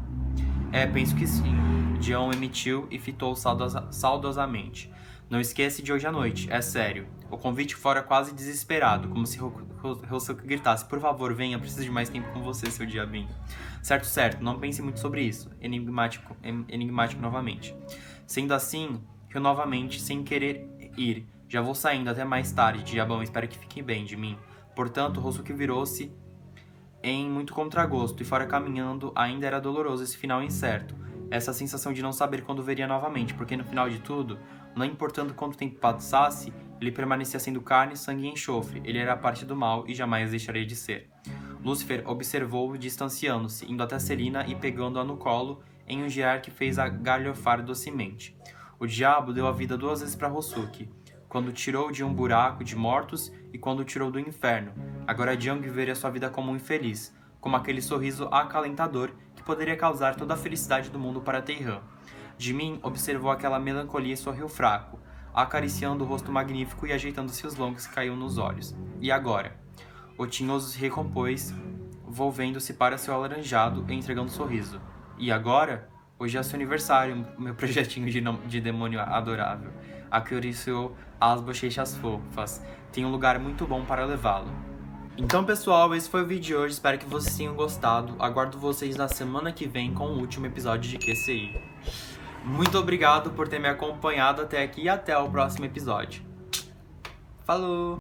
É, penso que sim. Dion emitiu e fitou saudosamente. Não esquece de hoje à noite, é sério. O convite fora quase desesperado, como se Hosuke gritasse, por favor, venha, preciso de mais tempo com você, seu diabinho. Certo, não pense muito sobre isso. Enigmático novamente. Sendo assim, riu novamente, sem querer ir. Já vou saindo, até mais tarde, diabão, espero que fique bem de mim. Portanto, Hosuke virou-se em muito contragosto, e fora caminhando, ainda era doloroso esse final incerto. Essa sensação de não saber quando veria novamente, porque no final de tudo, não importando quanto tempo passasse, ele permanecia sendo carne, sangue e enxofre. Ele era parte do mal e jamais deixaria de ser. Lúcifer observou-o distanciando-se, indo até Celina e pegando-a no colo em um girar que fez a galhofar docemente. O diabo deu a vida 2 vezes para Hosuke, quando tirou de um buraco de mortos e quando tirou do inferno. Agora Jung viveria sua vida como um infeliz, como aquele sorriso acalentador que poderia causar toda a felicidade do mundo para Taeha. Jimin observou aquela melancolia e sorriu fraco, acariciando o rosto magnífico e ajeitando seus longos que caíam nos olhos. E agora? O tinhoso se recompôs, volvendo-se para seu alaranjado e entregando um sorriso. E agora? Hoje é seu aniversário, meu projetinho de demônio adorável. Acariciou as bochechas fofas. Tem um lugar muito bom para levá-lo. Então, pessoal, esse foi o vídeo de hoje. Espero que vocês tenham gostado. Aguardo vocês na semana que vem com o último episódio de QCI. Muito obrigado por ter me acompanhado até aqui e até o próximo episódio. Falou!